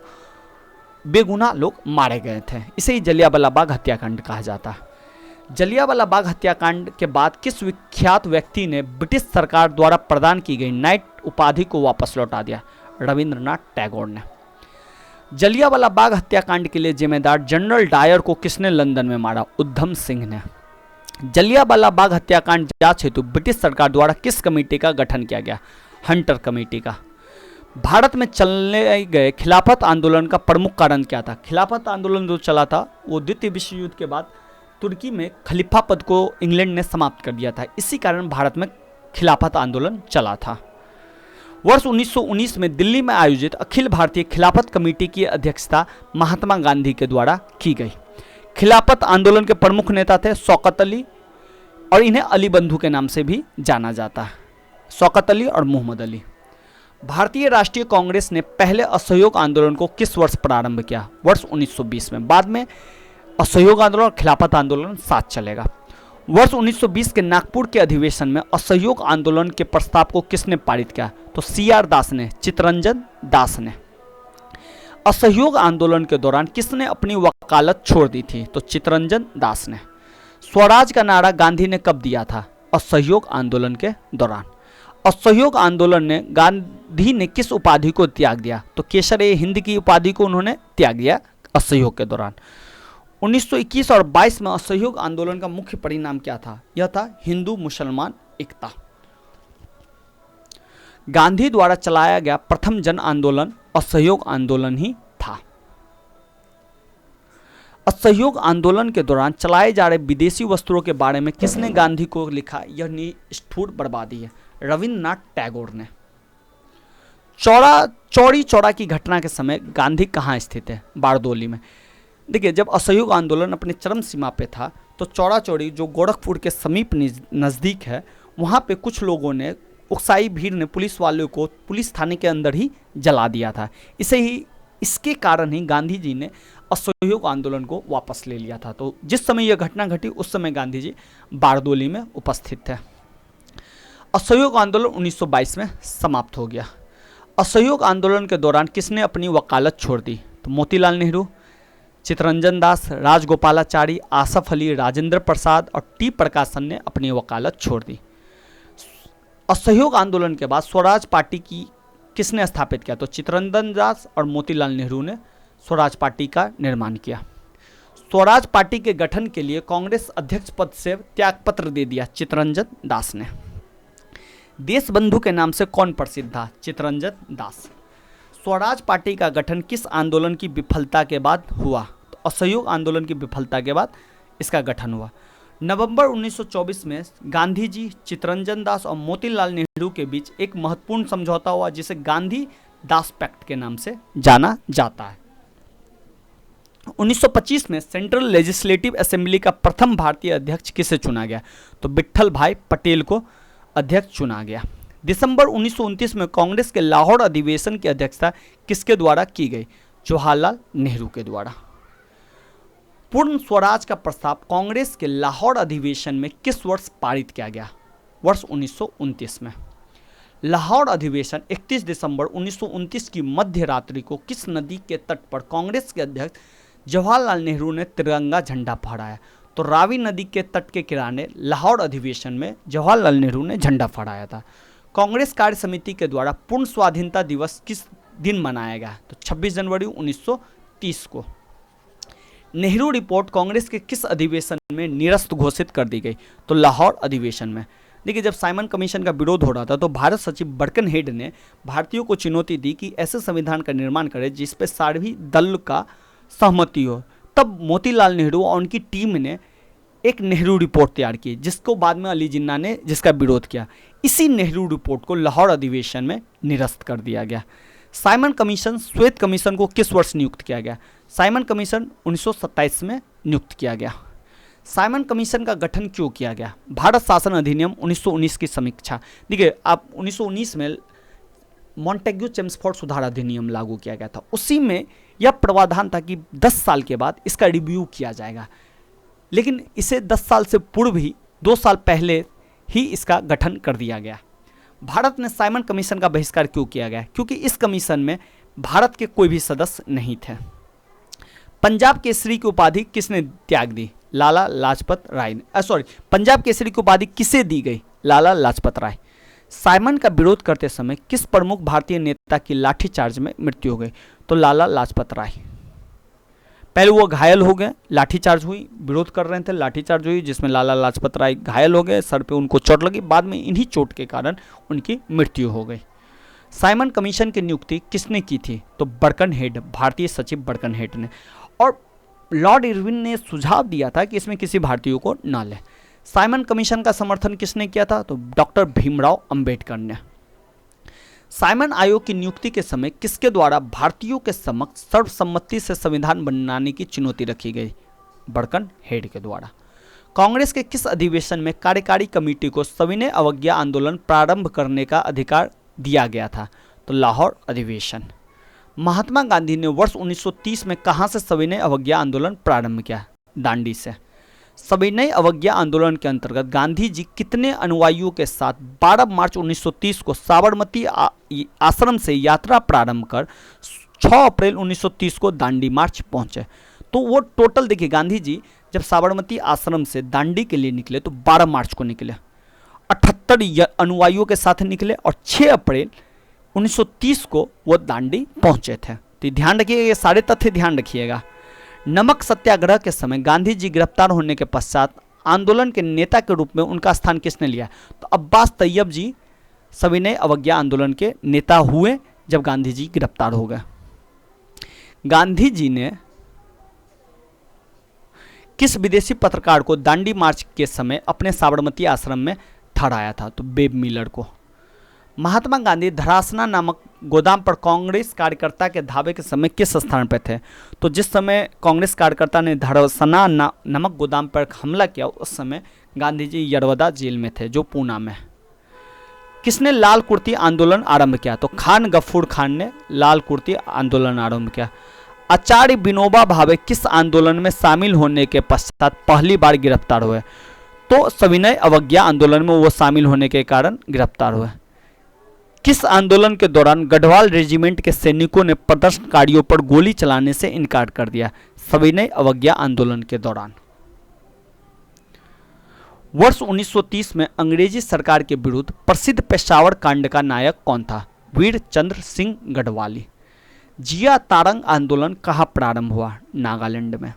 बेगुनाह लोग मारे गए थे। इसे ही जलियांवाला बाग हत्याकांड कहा जाता है। जलियांवाला बाग हत्याकांड के बाद किस विख्यात व्यक्ति ने ब्रिटिश सरकार द्वारा प्रदान की गई नाइट उपाधि को वापस लौटा दिया? रविन्द्रनाथ टैगोर ने। जलियांवाला बाग हत्याकांड के लिए जिम्मेदार जनरल डायर को किसने लंदन में मारा? उधम सिंह ने। जलियांवाला बाग हत्याकांड जांच हेतु ब्रिटिश सरकार द्वारा किस कमेटी का गठन किया गया? हंटर कमेटी का। भारत में चलने गए खिलाफत आंदोलन का प्रमुख कारण क्या था? खिलाफत आंदोलन जो चला था वो द्वितीय विश्व युद्ध के बाद तुर्की में खलीफा पद को इंग्लैंड ने समाप्त कर दिया था। इसी कारण भारत में खिलाफत आंदोलन चला था। वर्ष 1919 में दिल्ली में आयोजित अखिल भारतीय खिलाफत कमेटी की अध्यक्षता महात्मा गांधी के द्वारा की गई। खिलाफत आंदोलन के प्रमुख नेता थे शौकत अली, और इन्हें अली बंधु के नाम से भी जाना जाता है। शौकत अली और मोहम्मद अली। भारतीय राष्ट्रीय कांग्रेस ने पहले असहयोग आंदोलन को किस वर्ष प्रारंभ किया? वर्ष 1920 में। बाद में असहयोग आंदोलन और खिलाफत आंदोलन साथ चलेगा। वर्ष 1920 के नागपुर के अधिवेशन में असहयोग आंदोलन के प्रस्ताव को किसने पारित किया? तो सीआर दास ने, चित्तरंजन दास ने। असहयोग आंदोलन के दौरान किसने अपनी वकालत छोड़ दी थी? तो चित्तरंजन दास ने। स्वराज का नारा गांधी ने कब दिया था? असहयोग आंदोलन के दौरान। असहयोग आंदोलन ने गांधी ने किस उपाधि को त्याग दिया? तो केसर-ए-हिंद की उपाधि को उन्होंने त्याग दिया असहयोग के दौरान। 1921 और 22 में असहयोग आंदोलन का मुख्य परिणाम क्या था? यह था हिंदू मुसलमान एकता। गांधी द्वारा चलाया गया प्रथम जन आंदोलन असहयोग आंदोलन ही था। असहयोग आंदोलन के दौरान चलाए जा रहे विदेशी वस्त्रों के बारे में किसने गांधी को लिखा? यह निष्ठुर बर्बादी है। रविन्द्रनाथ टैगोर ने। चौरी चौरा की घटना के समय गांधी कहाँ स्थित है? बारदोली में। देखिए, जब असहयोग आंदोलन अपने चरम सीमा पे था तो चौरा चौरी जो गोरखपुर के समीप नज़दीक है, वहाँ पे कुछ लोगों ने, उकसाई भीड़ ने पुलिस वालों को पुलिस थाने के अंदर ही जला दिया था। इसके कारण ही गांधी जी ने असहयोग आंदोलन को वापस ले लिया था। तो जिस समय यह घटना घटी उस समय गांधी जी बारदोली में उपस्थित थे। असहयोग आंदोलन 1922 में समाप्त हो गया। असहयोग आंदोलन के दौरान किसने अपनी वकालत छोड़ दी? तो मोतीलाल नेहरू, चित्तरंजन दास, राजगोपालाचारी, आसफ अली, राजेंद्र प्रसाद और टी प्रकाशन ने अपनी वकालत छोड़ दी। असहयोग आंदोलन के बाद स्वराज पार्टी की किसने स्थापित किया? तो चित्तरंजन दास और मोतीलाल नेहरू ने स्वराज पार्टी का निर्माण किया। स्वराज पार्टी के गठन के लिए कांग्रेस अध्यक्ष पद से त्यागपत्र दे दिया चित्तरंजन दास ने। देशबंधु के नाम से कौन प्रसिद्ध था? चित्तरंजन दास। स्वराज पार्टी का गठन किस आंदोलन की विफलता के बाद हुआ? तो असहयोग आंदोलन की विफलता के बाद इसका गठन हुआ। नवंबर 1924 में गांधी जी, चित्तरंजन दास और मोतीलाल नेहरू के बीच एक महत्वपूर्ण समझौता हुआ जिसे गांधी दास पैक्ट के नाम से जाना जाता है। 1925 में सेंट्रल लेजिस्लेटिव असेंबली का प्रथम भारतीय अध्यक्ष किसे चुना गया? तो विट्ठल भाई पटेल को अध्यक्ष चुना गया। दिसंबर 1929 में कांग्रेस के लाहौर अधिवेशन की अध्यक्षता किसके द्वारा की गई? जवाहरलाल नेहरू के द्वारा। पूर्ण स्वराज का प्रस्ताव कांग्रेस के लाहौर अधिवेशन में किस वर्ष पारित किया गया? वर्ष 1929 में। लाहौर अधिवेशन 31 दिसंबर 1929 की मध्य रात्रि को किस नदी के तट पर कांग्रेस के अध्यक्ष जवाहरलाल नेहरू ने तिरंगा झंडा फहराया? तो रावी नदी के तट के किनारे लाहौर अधिवेशन में जवाहरलाल नेहरू ने झंडा फहराया था। कांग्रेस कार्य समिति के द्वारा पूर्ण स्वाधीनता दिवस किस दिन मनाया गया? तो 26 जनवरी 1930 को। नेहरू रिपोर्ट कांग्रेस के किस अधिवेशन में निरस्त घोषित कर दी गई? तो लाहौर अधिवेशन में। देखिए, जब साइमन कमीशन का विरोध हो रहा था तो भारत सचिव बर्कनहेड ने भारतीयों को चुनौती दी कि ऐसे संविधान का निर्माण करें जिस पर सार्वभौमिक दल का सहमति हो। तब मोतीलाल नेहरू और उनकी टीम ने एक नेहरू रिपोर्ट तैयार की जिसको बाद में अली जिन्ना ने जिसका विरोध किया। इसी नेहरू रिपोर्ट को लाहौर अधिवेशन में निरस्त कर दिया गया। साइमन कमीशन, श्वेत कमीशन को किस वर्ष नियुक्त किया गया? साइमन कमीशन 1927 में नियुक्त किया गया। साइमन कमीशन का गठन क्यों किया गया? भारत शासन अधिनियम 1919 की समीक्षा। देखिए, आप 1919 में मॉन्टेग्यू चेम्सफोर्ड सुधार अधिनियम लागू किया गया था। उसी में यह प्रावधान था कि 10 साल के बाद इसका रिव्यू किया जाएगा, लेकिन इसे 10 साल से पूर्व ही 2 साल पहले ही इसका गठन कर दिया गया। भारत ने साइमन कमीशन का बहिष्कार क्यों किया गया? क्योंकि इस कमीशन में भारत के कोई भी सदस्य नहीं थे। पंजाब केसरी की उपाधि किसने त्याग दी? लाला लाजपत राय ने। पंजाब केसरी की उपाधि किसे दी गई? लाला लाजपत राय। साइमन का विरोध करते समय किस प्रमुख भारतीय नेता की लाठीचार्ज में मृत्यु हो गई? तो लाला लाजपत राय। पहले वो घायल हो गए, लाठीचार्ज हुई, विरोध कर रहे थे, लाठीचार्ज हुई जिसमें लाला लाजपत राय घायल हो गए, सर पे उनको चोट लगी, बाद में इन्हीं चोट के कारण उनकी मृत्यु हो गई। साइमन कमीशन की नियुक्ति किसने की थी? तो बर्कनहेड, भारतीय सचिव बर्कनहेड ने। और लॉर्ड इरविन ने सुझाव दिया था कि इसमें किसी भारतीय को न ले। साइमन कमीशन का समर्थन किसने किया था? तो डॉक्टर भीमराव अंबेडकर ने। साइमन आयोग की नियुक्ति के समय किसके द्वारा भारतीयों के समक्ष सर्वसम्मति से संविधान बनाने की चुनौती रखी गई? बर्कनहेड के द्वारा। कांग्रेस के किस अधिवेशन में कार्यकारी कमेटी को सविनय अवज्ञा आंदोलन प्रारंभ करने का अधिकार दिया गया था? तो लाहौर अधिवेशन। महात्मा गांधी ने वर्ष 1930 में कहां से सविनय अवज्ञा आंदोलन प्रारंभ किया? दांडी से। सविनय अवज्ञा आंदोलन के अंतर्गत गांधी जी कितने अनुयायियों के साथ 12 मार्च 1930 को साबरमती आश्रम से यात्रा प्रारंभ कर 6 अप्रैल 1930 को दांडी मार्च पहुंचे? तो वो टोटल देखिए, गांधी जी जब साबरमती आश्रम से दांडी के लिए निकले तो 12 मार्च को निकले, 78 अनुयायियों के साथ निकले और 6 अप्रैल 1930 को वो दांडी पहुंचे थे। तो ध्यान रखिएगा, ये सारे तथ्य ध्यान रखिएगा। नमक सत्याग्रह के समय गांधी जी गिरफ्तार होने के पश्चात आंदोलन के नेता के रूप में उनका स्थान किसने लिया? तो अब्बास तैयब जी सविनय अवज्ञा आंदोलन के नेता हुए जब गांधी जी गिरफ्तार हो गए। गांधी जी ने किस विदेशी पत्रकार को दांडी मार्च के समय अपने साबरमती आश्रम में ठहराया था? तो बेब मिलर को। महात्मा गांधी धरासना नामक गोदाम पर कांग्रेस कार्यकर्ता के धावे के समय किस स्थान पर थे? तो जिस समय कांग्रेस कार्यकर्ता ने धरासना नामक गोदाम पर हमला किया उस समय गांधी जी यरवदा जेल में थे, जो पूना में। किसने लाल कुर्ती आंदोलन आरंभ किया? तो खान गफूर खान ने लाल कुर्ती आंदोलन आरंभ किया। आचार्य विनोबा भावे किस आंदोलन में शामिल होने के पश्चात पहली बार गिरफ्तार हुए? तो सविनय अवज्ञा आंदोलन में वो शामिल होने के कारण गिरफ्तार हुए। किस आंदोलन के दौरान गढ़वाल रेजिमेंट के सैनिकों ने प्रदर्शनकारियों पर गोली चलाने से इनकार कर दिया? सविनय अवज्ञा आंदोलन के दौरान। वर्ष 1930 में अंग्रेजी सरकार के विरुद्ध प्रसिद्ध पेशावर कांड का नायक कौन था? वीर चंद्र सिंह गढ़वाली। जिया तारंग आंदोलन कहाँ प्रारंभ हुआ? नागालैंड में।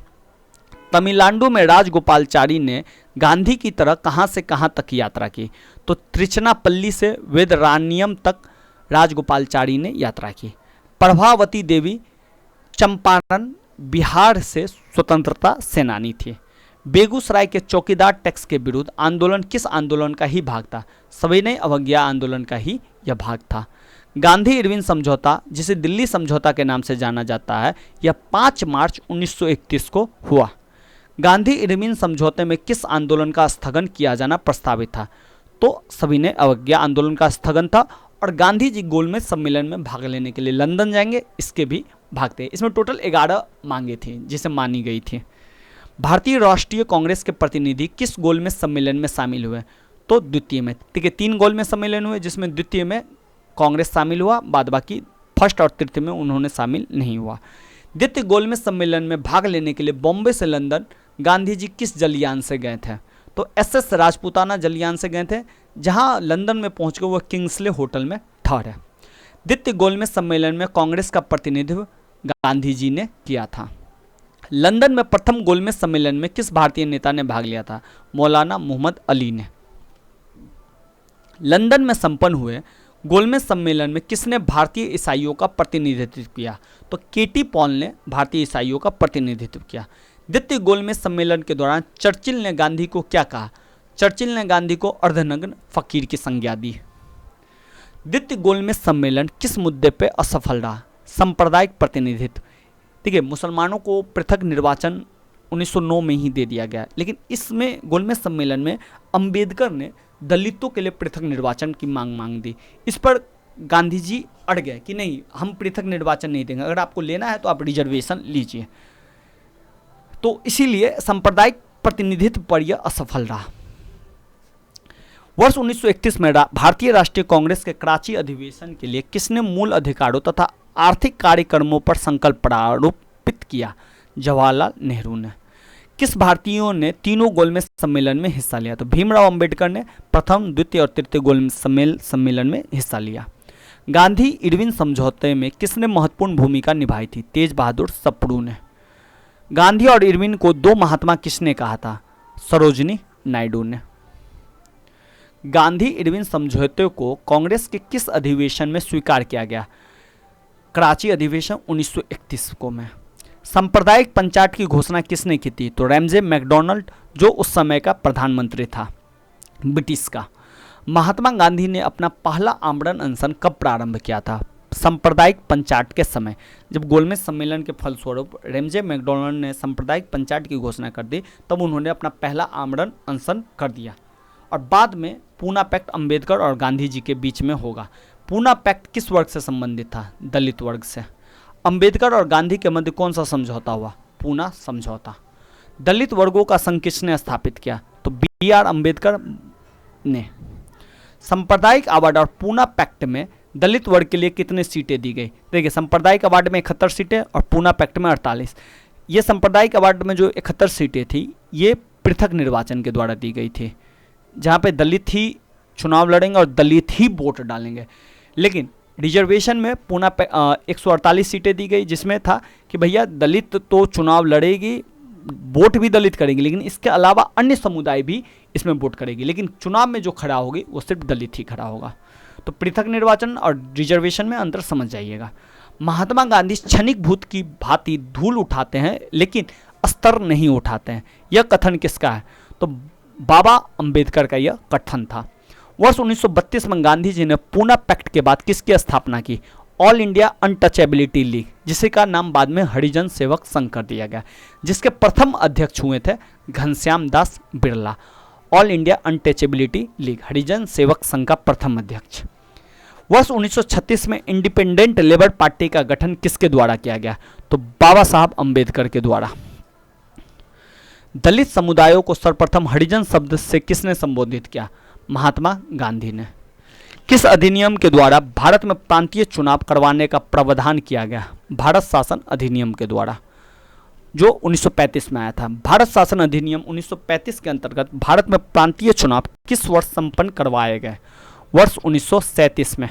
तमिलनाडु में राजगोपालचारी ने गांधी की तरह कहाँ से कहाँ तक यात्रा की? तो त्रिचनापल्ली से वेदरानियम तक राजगोपालचारी ने यात्रा की। प्रभावती देवी चंपारण बिहार से स्वतंत्रता सेनानी थी। बेगूसराय के चौकीदार टैक्स के विरुद्ध आंदोलन किस आंदोलन का ही भाग था? सविनय अवज्ञा आंदोलन का ही यह भाग था। गांधी इरविन समझौता, जिसे दिल्ली समझौता के नाम से जाना जाता है, यह 5 मार्च 1931 को हुआ। गांधी इरविन समझौते में किस आंदोलन का स्थगन किया जाना प्रस्तावित था? तो सविनय अवज्ञा आंदोलन का स्थगन था। और गांधी जी गोलमेज सम्मेलन में भाग लेने के लिए लंदन जाएंगे, इसके भी भाग थे। इसमें टोटल 11 मांगे थी जिसे मानी गई थी। भारतीय राष्ट्रीय कांग्रेस के प्रतिनिधि किस गोलमेज सम्मेलन में शामिल हुए? तो द्वितीय में। ठीक है, 3 गोलमेज सम्मेलन हुए जिसमें द्वितीय में कांग्रेस शामिल हुआ, बाद बाकी फर्स्ट और तृतीय में उन्होंने शामिल नहीं हुआ। द्वितीय गोलमेज सम्मेलन में भाग लेने के लिए बॉम्बे से लंदन गांधी जी किस जलयान से गए थे? तो SS राजपूताना जलयान से गए थे, जहां लंदन में पहुंच कर वह किंग्सले होटल में ठहरे। द्वितीय गोलमेज सम्मेलन में कांग्रेस का प्रतिनिधित्व गांधी जी ने किया था। लंदन में प्रथम गोलमेज सम्मेलन में किस भारतीय नेता ने भाग लिया था? मौलाना मोहम्मद अली ने। लंदन में संपन्न हुए गोलमेज सम्मेलन में किसने भारतीय ईसाइयों का प्रतिनिधित्व किया? तो KT पॉल ने भारतीय ईसाइयों का प्रतिनिधित्व किया। द्वितीय गोलमेज सम्मेलन के दौरान चर्चिल ने गांधी को क्या कहा? चर्चिल ने गांधी को अर्धनग्न फकीर की संज्ञा दी। द्वितीय गोलमेज सम्मेलन किस मुद्दे पर असफल रहा? सांप्रदायिक प्रतिनिधित्व। ठीक है, मुसलमानों को पृथक निर्वाचन 1909 में ही दे दिया गया, लेकिन इसमें गोलमेज सम्मेलन में अंबेडकर ने दलितों के लिए पृथक निर्वाचन की मांग दी। इस पर गांधी जी अड़ गए कि नहीं, हम पृथक निर्वाचन नहीं देंगे, अगर आपको लेना है तो आप रिजर्वेशन लीजिए। तो इसीलिए सांप्रदायिक प्रतिनिधित्व पर यह असफल रहा। वर्ष 1931 में भारतीय राष्ट्रीय कांग्रेस के कराची अधिवेशन के लिए किसने मूल अधिकारों तथा आर्थिक कार्यक्रमों पर संकल्प प्रारूपित किया? जवाहरलाल नेहरू ने। किस भारतीयों ने तीनों गोलमेज सम्मेलन में हिस्सा लिया? तो भीमराव अंबेडकर ने प्रथम, द्वितीय और तृतीय गोलमेज सम्मेलन में हिस्सा लिया। गांधी इरविन समझौते में किसने महत्वपूर्ण भूमिका निभाई थी? तेज बहादुर सप्रू ने। गांधी और इरविन को 2 महात्मा किसने कहा था? सरोजिनी नायडू ने। गांधी इरविन समझौते को कांग्रेस के किस अधिवेशन में स्वीकार किया गया? कराची अधिवेशन 1931 को में। सांप्रदायिक पंचायत की घोषणा किसने की थी? तो रैमजे मैकडॉनल्ड, जो उस समय का प्रधानमंत्री था ब्रिटिश का। महात्मा गांधी ने अपना पहला आमरण अनशन कब प्रारंभ किया था? सांप्रदायिक पंचायत के समय, जब गोलमेज सम्मेलन के फलस्वरूप रैमजे मैकडॉनल्ड ने सांप्रदायिक पंचायत की घोषणा कर दी, तब उन्होंने अपना पहला आमरण अनशन कर दिया। और बाद में पूना पैक्ट अंबेडकर और गांधी जी के बीच में होगा। पूना पैक्ट किस वर्ग से संबंधित था? दलित वर्ग से। अंबेडकर और गांधी के मध्य कौन सा समझौता हुआ? पूना समझौता। दलित वर्गों का संघ किसने स्थापित किया? तो BR अम्बेडकर ने। सांप्रदायिक अवार्ड और पूना पैक्ट में दलित वर्ग के लिए कितनी सीटें दी गई? देखिए, सांप्रदायिक अवार्ड में 71 सीटें और पूना पैक्ट में 48। ये सांप्रदायिक अवार्ड में जो 71 सीटें थी, ये पृथक निर्वाचन के द्वारा दी गई थी, जहाँ पे दलित ही चुनाव लड़ेंगे और दलित ही वोट डालेंगे। लेकिन रिजर्वेशन में पूना 148 सीटें दी गई, जिसमें था कि भैया दलित तो चुनाव लड़ेगी, वोट भी दलित करेंगे, लेकिन इसके अलावा अन्य समुदाय भी इसमें वोट करेगी, लेकिन चुनाव में जो खड़ा होगी वो सिर्फ दलित ही खड़ा होगा। तो पृथक निर्वाचन और रिजर्वेशन में अंतर समझ जाइएगा। महात्मा गांधी क्षणिक भूत की भांति धूल उठाते हैं लेकिन स्तर नहीं उठाते हैं, यह कथन किसका है? तो बाबा अंबेडकर का यह कथन था। वर्ष 1932 में गांधी जी ने पूना पैक्ट के बाद किसकी स्थापना की? ऑल इंडिया अनटचेबिलिटी लीग, जिसे का नाम बाद में हरिजन सेवक संघ कर दिया गया, जिसके प्रथम अध्यक्ष हुए थे Ghanshyam Das Birla. All India untouchability league, Harijan Sevak Sangh का प्रथम अध्यक्ष। वर्ष 1936 में इंडिपेंडेंट लेबर पार्टी का गठन किसके द्वारा किया गया? तो बाबा साहब अंबेडकर के द्वारा। दलित समुदायों को सर्वप्रथम हरिजन शब्द से किसने संबोधित किया? महात्मा गांधी ने। किस अधिनियम के द्वारा भारत में प्रांतीय चुनाव करवाने का प्रावधान किया गया? भारत शासन अधिनियम के द्वारा, जो 1935 में आया था। भारत शासन अधिनियम 1935 के अंतर्गत भारत में प्रांतीय चुनाव किस वर्ष संपन्न करवाए गए? वर्ष 1937 में।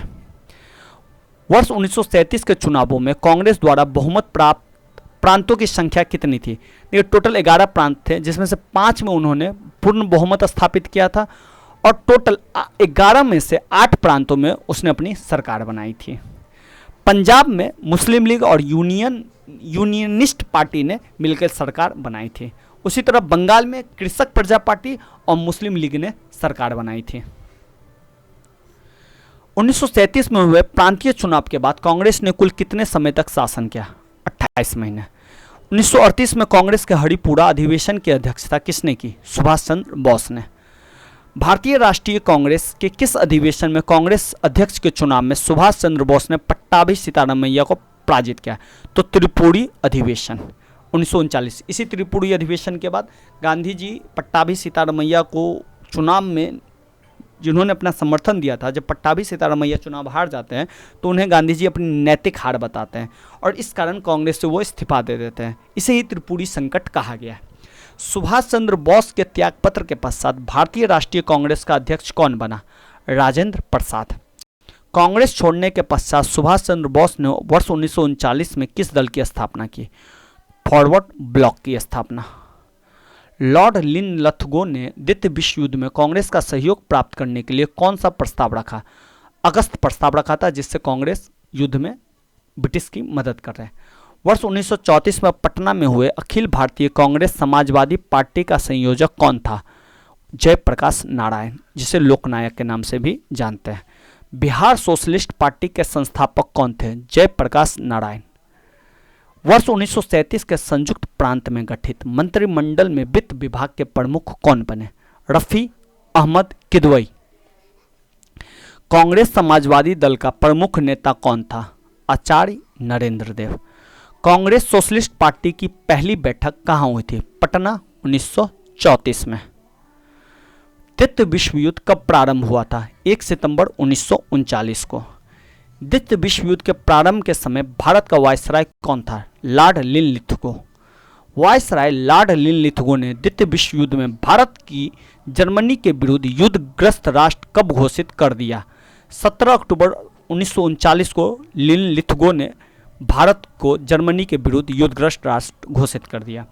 वर्ष 1937 के चुनावों में कांग्रेस द्वारा बहुमत प्राप्त प्रांतों की संख्या कितनी थी? देखिए, टोटल 11 प्रांत थे, जिसमें से 5 में उन्होंने पूर्ण बहुमत स्थापित किया था और टोटल 11 में से 8 प्रांतों में उसने अपनी सरकार बनाई थी। पंजाब में मुस्लिम लीग और यूनियनिस्ट पार्टी ने मिलकर सरकार बनाई थी। उसी तरह बंगाल में कृषक प्रजा पार्टी और मुस्लिम लीग ने सरकार बनाई थी। 1937 में हुए प्रांतीय चुनाव के बाद कांग्रेस ने कुल कितने समय तक शासन किया? 28 महीने। 1938 में कांग्रेस के हरिपुरा अधिवेशन की अध्यक्षता किसने की? सुभाष चंद्र बोस ने। भारतीय राष्ट्रीय कांग्रेस के किस अधिवेशन में कांग्रेस अध्यक्ष के चुनाव में सुभाष चंद्र बोस ने पट्टाभी सीतारामैया को पराजित किया? तो त्रिपुरी अधिवेशन 1939। इसी त्रिपुरी अधिवेशन के बाद गांधी जी पट्टाभी सीतारामैया को चुनाव में, जिन्होंने अपना समर्थन दिया था, जब पट्टाभी सीतारामैया चुनाव हार जाते हैं तो उन्हें गांधी जी अपनी नैतिक हार बताते हैं और इस कारण कांग्रेस से वो इस्तीफा दे देते हैं। इसे ही त्रिपुरी संकट कहा गया है। सुभाष चंद्र बोस के त्यागपत्र के पश्चात भारतीय राष्ट्रीय कांग्रेस का अध्यक्ष कौन बना? राजेंद्र प्रसाद। कांग्रेस छोड़ने के पश्चात सुभाष चंद्र बोस ने वर्ष 1939 में किस दल की स्थापना की? फॉरवर्ड ब्लॉक की स्थापना। लॉर्ड लिनलिथगो ने द्वितीय विश्व युद्ध में कांग्रेस का सहयोग प्राप्त करने के लिए कौन सा प्रस्ताव रखा? अगस्त प्रस्ताव रखा था, जिससे कांग्रेस युद्ध में ब्रिटिश की मदद कर रहे हैं। वर्ष 1934 में पटना में हुए अखिल भारतीय कांग्रेस समाजवादी पार्टी का संयोजक कौन था? जयप्रकाश नारायण, जिसे लोकनायक के नाम से भी जानते हैं। बिहार सोशलिस्ट पार्टी के संस्थापक कौन थे? जयप्रकाश नारायण। वर्ष 1937 के संयुक्त प्रांत में गठित मंत्रिमंडल में वित्त विभाग के प्रमुख कौन बने? रफी अहमद किदवई। कांग्रेस समाजवादी दल का प्रमुख नेता कौन था? आचार्य नरेंद्र देव। कांग्रेस सोशलिस्ट पार्टी की पहली बैठक कहाँ हुई थी? पटना 1934 में। द्वितीय विश्व युद्ध कब प्रारंभ हुआ था? 1 सितंबर 1939 को। द्वितीय विश्व युद्ध के प्रारंभ के समय भारत का वायसराय कौन था? Lord Linlithgow. Viceroy Lord Linlithgow ने द्वितीय विश्व युद्ध में भारत की जर्मनी के विरुद्ध युद्धग्रस्त राष्ट्र कब घोषित कर दिया? 17 अक्टूबर 1939 को लिनलिथगो ने भारत को जर्मनी के विरुद्ध युद्धग्रस्त राष्ट्र घोषित कर दिया।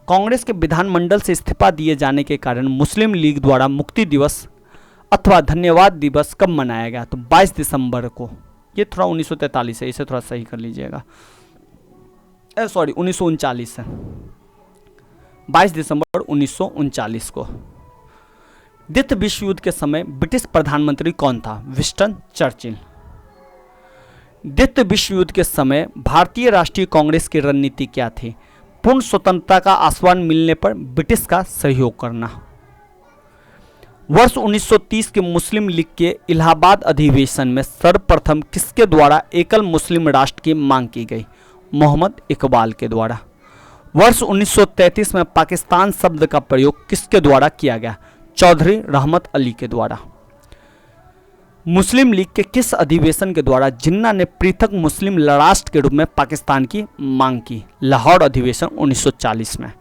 कांग्रेस के विधानमंडल से इस्तीफा दिए जाने के कारण मुस्लिम लीग द्वारा मुक्ति दिवस अथवा धन्यवाद दिवस कब मनाया गया? तो 22 दिसंबर को। ये थोड़ा 1943 है, इसे थोड़ा सही कर लीजिएगा। 1939 है, 22 दिसंबर 1939 को। द्वितीय विश्व युद्ध के समय ब्रिटिश प्रधानमंत्री कौन था? Winston Churchill. द्वितीय विश्व युद्ध के समय भारतीय राष्ट्रीय कांग्रेस की रणनीति क्या थी? पूर्ण स्वतंत्रता का आश्वासन मिलने पर ब्रिटिश का सहयोग करना। वर्ष 1930 के मुस्लिम लीग के इलाहाबाद अधिवेशन में सर्वप्रथम किसके द्वारा एकल मुस्लिम राष्ट्र की मांग की गई? मोहम्मद इकबाल के द्वारा। वर्ष 1933 में पाकिस्तान शब्द का प्रयोग किसके द्वारा किया गया? चौधरी रहमत अली के द्वारा। मुस्लिम लीग के किस अधिवेशन के द्वारा जिन्ना ने पृथक मुस्लिम राष्ट्र के रूप में पाकिस्तान की मांग की? लाहौर अधिवेशन 1940 में।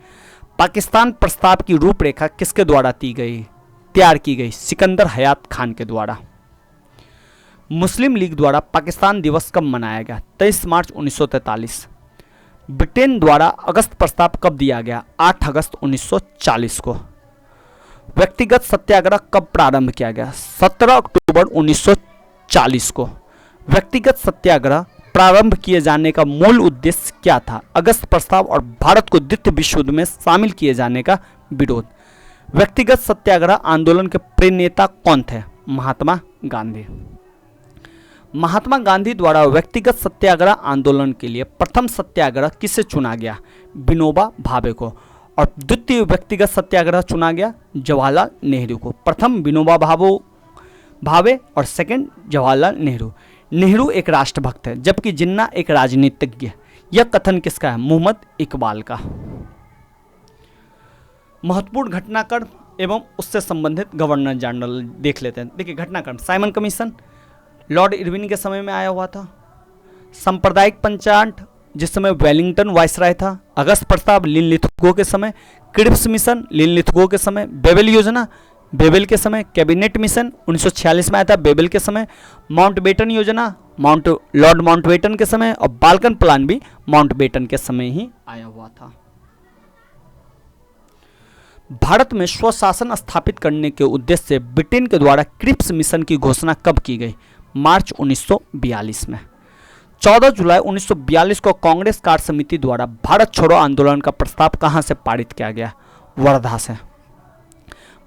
पाकिस्तान प्रस्ताव की रूपरेखा किसके द्वारा तैयार की गई? सिकंदर हयात खान के द्वारा। मुस्लिम लीग द्वारा पाकिस्तान दिवस कब मनाया गया? 23 मार्च 1943। ब्रिटेन द्वारा अगस्त प्रस्ताव कब दिया गया? 8 अगस्त 1940 को। व्यक्तिगत सत्याग्रह कब प्रारंभ किया गया? 17 अक्टूबर 1940 को। व्यक्तिगत सत्याग्रह प्रारंभ किए जाने का मूल उद्देश्य क्या था? अगस्त प्रस्ताव और भारत को द्वितीय विश्व युद्ध में शामिल किए जाने का विरोध। व्यक्तिगत सत्याग्रह आंदोलन के प्रेरणादाता कौन थे? महात्मा गांधी। महात्मा गांधी द्वारा व्यक्तिगत सत्याग्रह आंदोलन के लिए प्रथम सत्याग्रह किसे चुना गया? विनोबा भावे को। और द्वितीय व्यक्तिगत सत्याग्रह चुना गया जवाहरलाल नेहरू को। प्रथम विनोबा भावे भावे और सेकंड जवाहरलाल नेहरू। नेहरू एक राष्ट्रभक्त है जबकि जिन्ना एक राजनीतिज्ञ है। यह कथन किसका है? मोहम्मद इकबाल का। महत्वपूर्ण घटनाक्रम एवं उससे संबंधित गवर्नर जनरल देख लेते हैं। देखिए घटनाक्रम, साइमन कमीशन लॉर्ड इरविन के समय में आया हुआ था। सांप्रदायिक पंचांग जिस समय वेलिंगटन वायसराय था। अगस्त प्रस्ताव लिनलिथगो के समय। क्रिप्स मिशन लिनलिथगो के समय। बेबल योजना बेबल के समय। कैबिनेट मिशन 1946 में आया था बेबल के समय। माउंटबेटन योजना लॉर्ड माउंटबेटन के समय। और बाल्कन प्लान भी माउंटबेटन के समय ही आया हुआ था। भारत में स्वशासन स्थापित करने के उद्देश्य से ब्रिटेन के द्वारा क्रिप्स मिशन की घोषणा कब की गई? मार्च 1942 में। 14 जुलाई 1942 को कांग्रेस कार्य समिति द्वारा भारत छोड़ो आंदोलन का प्रस्ताव कहां से पारित किया गया? वर्धा से।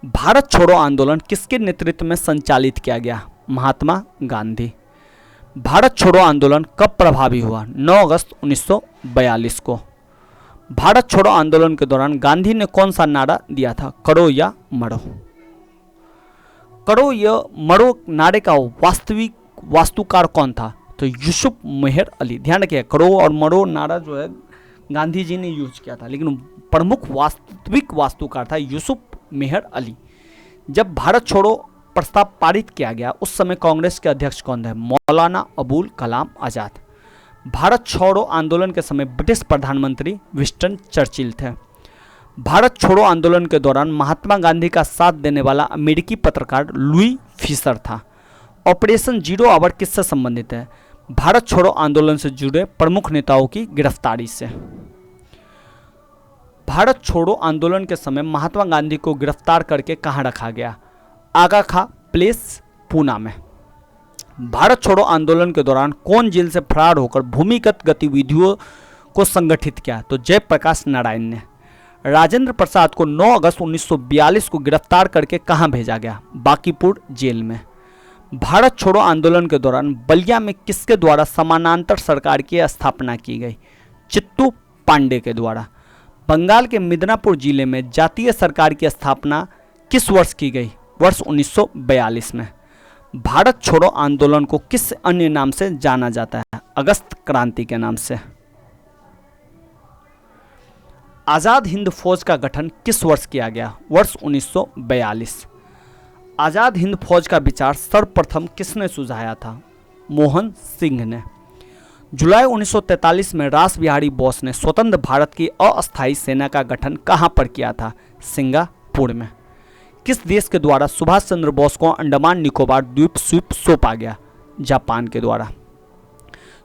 भारत छोड़ो आंदोलन किसके नेतृत्व में संचालित किया गया? महात्मा गांधी। भारत छोड़ो आंदोलन कब प्रभावी हुआ? 9 अगस्त 1942 को। भारत छोड़ो आंदोलन के दौरान गांधी ने कौन सा नारा दिया था? करो या मरो। करो या मरो नारे का वास्तविक वास्तुकार कौन था? तो यूसुफ मेहर अली। ध्यान रखिए, करो और मरो नारा जो है गांधी जी ने यूज किया था, लेकिन प्रमुख वास्तविक वास्तुकार था यूसुफ मेहर अली। जब भारत छोड़ो प्रस्ताव पारित किया गया उस समय कांग्रेस के अध्यक्ष कौन थे? मौलाना अबुल कलाम आजाद। भारत छोड़ो आंदोलन के समय ब्रिटिश प्रधानमंत्री विंस्टन चर्चिल थे। भारत छोड़ो आंदोलन के दौरान महात्मा गांधी का साथ देने वाला अमेरिकी पत्रकार लुई फिशर था। ऑपरेशन जीरो आवर किससे संबंधित है? भारत छोड़ो आंदोलन से जुड़े प्रमुख नेताओं की गिरफ्तारी से। भारत छोड़ो आंदोलन के समय महात्मा गांधी को गिरफ्तार करके कहां रखा गया? आगा खां प्लेस, पूना में। भारत छोड़ो आंदोलन के दौरान कौन जेल से फरार होकर भूमिगत गतिविधियों को संगठित किया? तो जयप्रकाश नारायण ने। राजेंद्र प्रसाद को 9 अगस्त 1942 को गिरफ्तार करके कहां भेजा गया? बांकीपुर जेल में। भारत छोड़ो आंदोलन के दौरान बलिया में किसके द्वारा समानांतर सरकार की स्थापना की गई? चित्तू पांडे के द्वारा। बंगाल के मिदनापुर जिले में जातीय सरकार की स्थापना किस वर्ष की गई? वर्ष 1942 में। भारत छोड़ो आंदोलन को किस अन्य नाम से जाना जाता है? अगस्त क्रांति के नाम से। आजाद हिंद फौज का गठन किस वर्ष किया गया? वर्ष 1942। आजाद हिंद फौज का विचार सर्वप्रथम किसने सुझाया था? मोहन सिंह ने। जुलाई 1943 में रास बिहारी बोस ने स्वतंत्र भारत की अस्थायी सेना का गठन कहां पर किया था? सिंगापुर में। किस देश के द्वारा सुभाष चंद्र बोस को अंडमान निकोबार द्वीप सौंपा गया? जापान के द्वारा।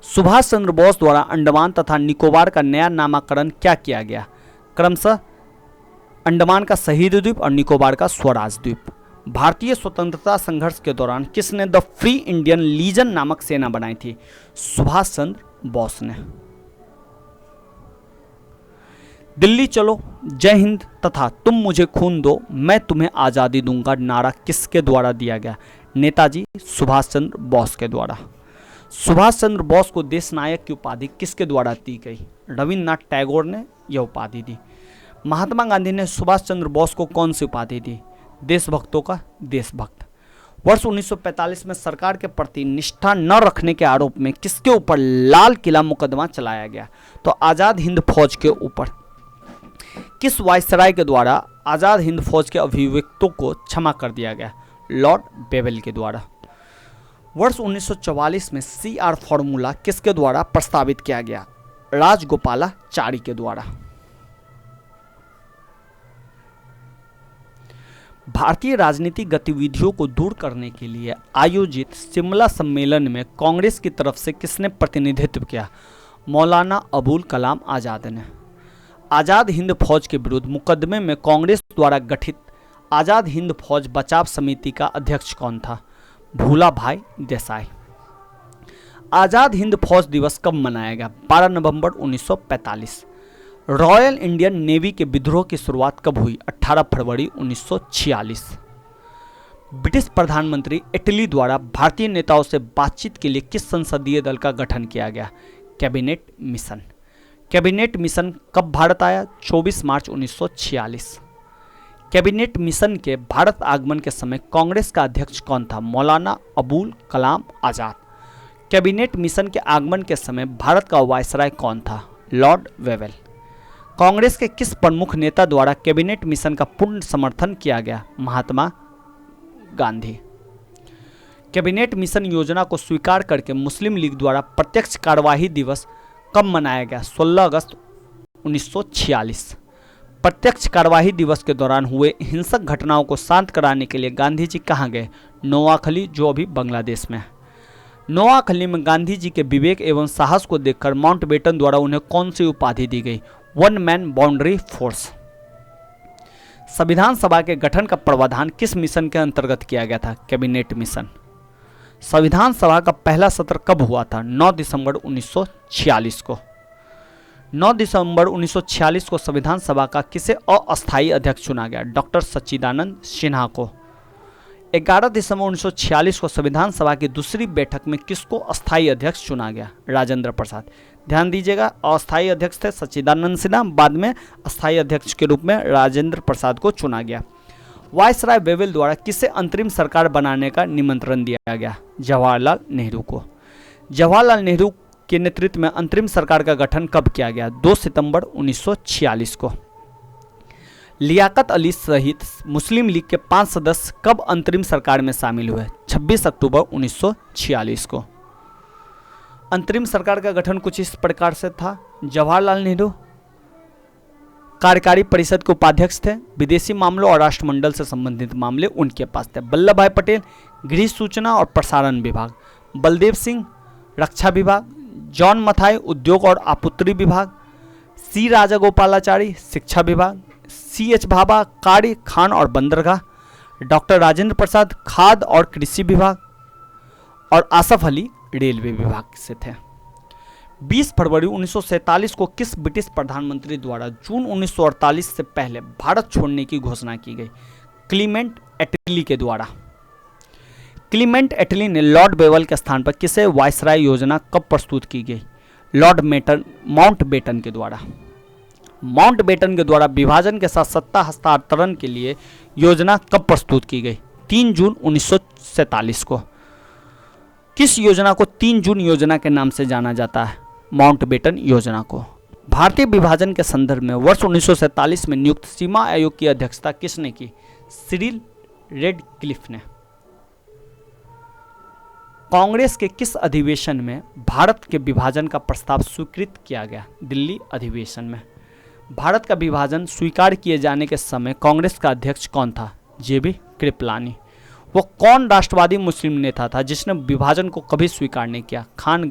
सुभाष चंद्र बोस द्वारा अंडमान तथा निकोबार का नया नामकरण क्या किया गया? क्रमशः अंडमान का शहीद द्वीप और निकोबार का स्वराज द्वीप। भारतीय स्वतंत्रता संघर्ष के दौरान किसने द फ्री इंडियन लीजन नामक सेना बनाई थी? सुभाष चंद्र बोस ने। दिल्ली चलो, जय हिंद तथा तुम मुझे खून दो मैं तुम्हें आज़ादी दूंगा नारा किसके द्वारा दिया गया? नेताजी सुभाष चंद्र बोस के द्वारा। सुभाष चंद्र बोस को देश नायक की उपाधि किसके द्वारा दी गई? रविन्द्रनाथ टैगोर ने यह उपाधि दी। महात्मा गांधी ने सुभाष चंद्र बोस को कौन सी उपाधि दी? देशभक्तों का देशभक्त। वर्ष 1945 में सरकार के प्रति निष्ठा न रखने के आरोप में किसके ऊपर लाल किला मुकदमा चलाया गया? तो आज़ाद हिंद फौज के ऊपर। किस वायसराय के द्वारा आज़ाद हिंद फौज के अभियुक्तों को क्षमा कर दिया गया? लॉर्ड बेवेल के द्वारा। वर्ष 1944 में CR फॉर्मूला किसके द्वारा प्रस्तावित किया गया? राजगोपालाचारी के द्वारा। भारतीय राजनीतिक गतिविधियों को दूर करने के लिए आयोजित शिमला सम्मेलन में कांग्रेस की तरफ से किसने प्रतिनिधित्व किया? मौलाना अबुल कलाम आजाद ने। आज़ाद हिंद फौज के विरुद्ध मुकदमे में कांग्रेस द्वारा गठित आज़ाद हिंद फौज बचाव समिति का अध्यक्ष कौन था? भूला भाई देसाई। आज़ाद हिंद फौज दिवस कब मनाया गया? 12 नवंबर 1945। रॉयल इंडियन नेवी के विद्रोह की शुरुआत कब हुई? 18 फरवरी 1946। ब्रिटिश प्रधानमंत्री इटली द्वारा भारतीय नेताओं से बातचीत के लिए किस संसदीय दल का गठन किया गया? Cabinet mission. कैबिनेट मिशन कब भारत आया? 24 मार्च 1946। कैबिनेट मिशन के भारत आगमन के समय कांग्रेस का अध्यक्ष कौन था? मौलाना अबुल कलाम आजाद। कैबिनेट मिशन के आगमन के समय भारत का वायसराय कौन था? Lord Wavell. कांग्रेस के किस प्रमुख नेता द्वारा कैबिनेट मिशन का पूर्ण समर्थन किया गया? महात्मा गांधी। कैबिनेट मिशन योजना को स्वीकार करके मुस्लिम लीग द्वारा प्रत्यक्ष कार्यवाही दिवस कब मनाया गया? 16 अगस्त 1946। प्रत्यक्ष कार्यवाही दिवस के दौरान हुए हिंसक घटनाओं को शांत कराने के लिए गांधी जी कहाँ गए? नोआखली, जो अभी बांग्लादेश में है। नोआखली में गांधी जी के विवेक एवं साहस को देखकर माउंटबेटन द्वारा उन्हें कौन सी उपाधि दी गई? One man boundary force. संविधान सभा के गठन का प्रावधान किस मिशन के अंतर्गत किया गया था? Cabinet mission. संविधान सभा का पहला सत्र कब हुआ था? 9 दिसंबर 1946 को। 9 दिसंबर 1946 को संविधान सभा का किसे अस्थायी अध्यक्ष चुना गया? डॉक्टर सच्चिदानंद सिन्हा को। 11 दिसंबर 1946 को संविधान सभा की दूसरी बैठक में किसको अस्थायी अध्यक्ष चुना गया? राजेंद्र प्रसाद। ध्यान दीजिएगा, अस्थायी अध्यक्ष थे सच्चिदानंद सिन्हा, बाद में अस्थायी अध्यक्ष के रूप में राजेंद्र प्रसाद को चुना गया। वायसराय वेवेल द्वारा किसे अंतरिम सरकार बनाने का निमंत्रण दिया गया? जवाहरलाल नेहरू को। जवाहरलाल नेहरू के नेतृत्व में अंतरिम सरकार का गठन कब किया गया? 2 सितंबर 1946 को। लियाकत अली सहित मुस्लिम लीग के 5 सदस्य कब अंतरिम सरकार में शामिल हुए? 26 अक्टूबर 1946 को। अंतरिम सरकार का गठन कुछ इस प्रकार से था। जवाहरलाल नेहरू कार्यकारी परिषद के उपाध्यक्ष थे। विदेशी मामलों और राष्ट्रमंडल से संबंधित मामले उनके पास थे। वल्लभ भाई पटेल गृह, सूचना और प्रसारण विभाग। बलदेव सिंह रक्षा विभाग। जॉन मथाई उद्योग और आपूर्ति विभाग। सी राजागोपालाचारी शिक्षा विभाग। CH भाभा कार्य, खान और बंदरगाह। डॉक्टर राजेंद्र प्रसाद खाद्य और कृषि विभाग। और आसफ अली रेलवे विभाग से थे। 20 फरवरी 1947 को किस ब्रिटिश प्रधानमंत्री द्वारा जून 1948 से पहले भारत छोड़ने की घोषणा की गई? क्लीमेंट एटली के द्वारा। क्लीमेंट एटली ने लॉर्ड वेवेल के स्थान पर किसे वायसराय योजना कब प्रस्तुत की गई? लॉर्ड माउंटबेटन के द्वारा। माउंटबेटन के द्वारा विभाजन के साथ सत्ता हस्तांतरण के लिए योजना कब प्रस्तुत की गई? 3 जून 1947 को। किस योजना को 3 जून योजना के नाम से जाना जाता है? माउंटबेटन योजना को। भारतीय विभाजन के संदर्भ में वर्ष 1947 में नियुक्त सीमा आयोग की अध्यक्षता किसने की? सिरिल रेडक्लिफ ने। कांग्रेस के किस अधिवेशन में भारत के विभाजन का प्रस्ताव स्वीकृत किया गया? दिल्ली अधिवेशन में। भारत का विभाजन स्वीकार किए जाने के समय कांग्रेस का अध्यक्ष कौन था? JB कृपलानी। वो कौन राष्ट्रवादी मुस्लिम नेता था जिसने विभाजन को कभी स्वीकार नहीं किया? खान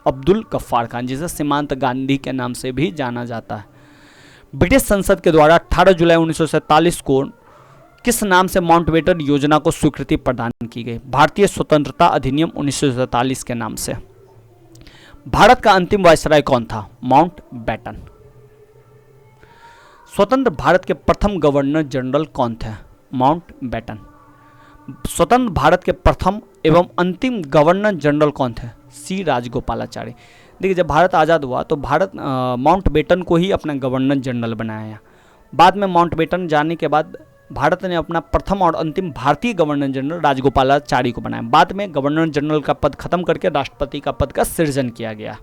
अब्दुल गफ्फार खान, जिसे सीमांत गांधी के नाम से भी जाना जाता है। ब्रिटिश संसद के द्वारा 18 जुलाई 1947 को किस नाम से माउंटबेटन योजना को स्वीकृति प्रदान की गई? भारतीय स्वतंत्रता अधिनियम 1947 के नाम से। भारत का अंतिम वायसराय कौन था? माउंटबेटन। स्वतंत्र भारत के प्रथम गवर्नर जनरल कौन थे? माउंटबेटन। स्वतंत्र भारत के प्रथम एवं अंतिम गवर्नर जनरल कौन थे? सी राजगोपालाचारी। देखिए, जब भारत आज़ाद हुआ तो माउंटबेटन को ही अपना गवर्नर जनरल बनाया। बाद में माउंटबेटन जाने के बाद भारत ने अपना प्रथम और अंतिम भारतीय गवर्नर जनरल राजगोपालाचारी को बनाया। बाद में गवर्नर जनरल का पद खत्म करके राष्ट्रपति का पद का सृजन किया गया।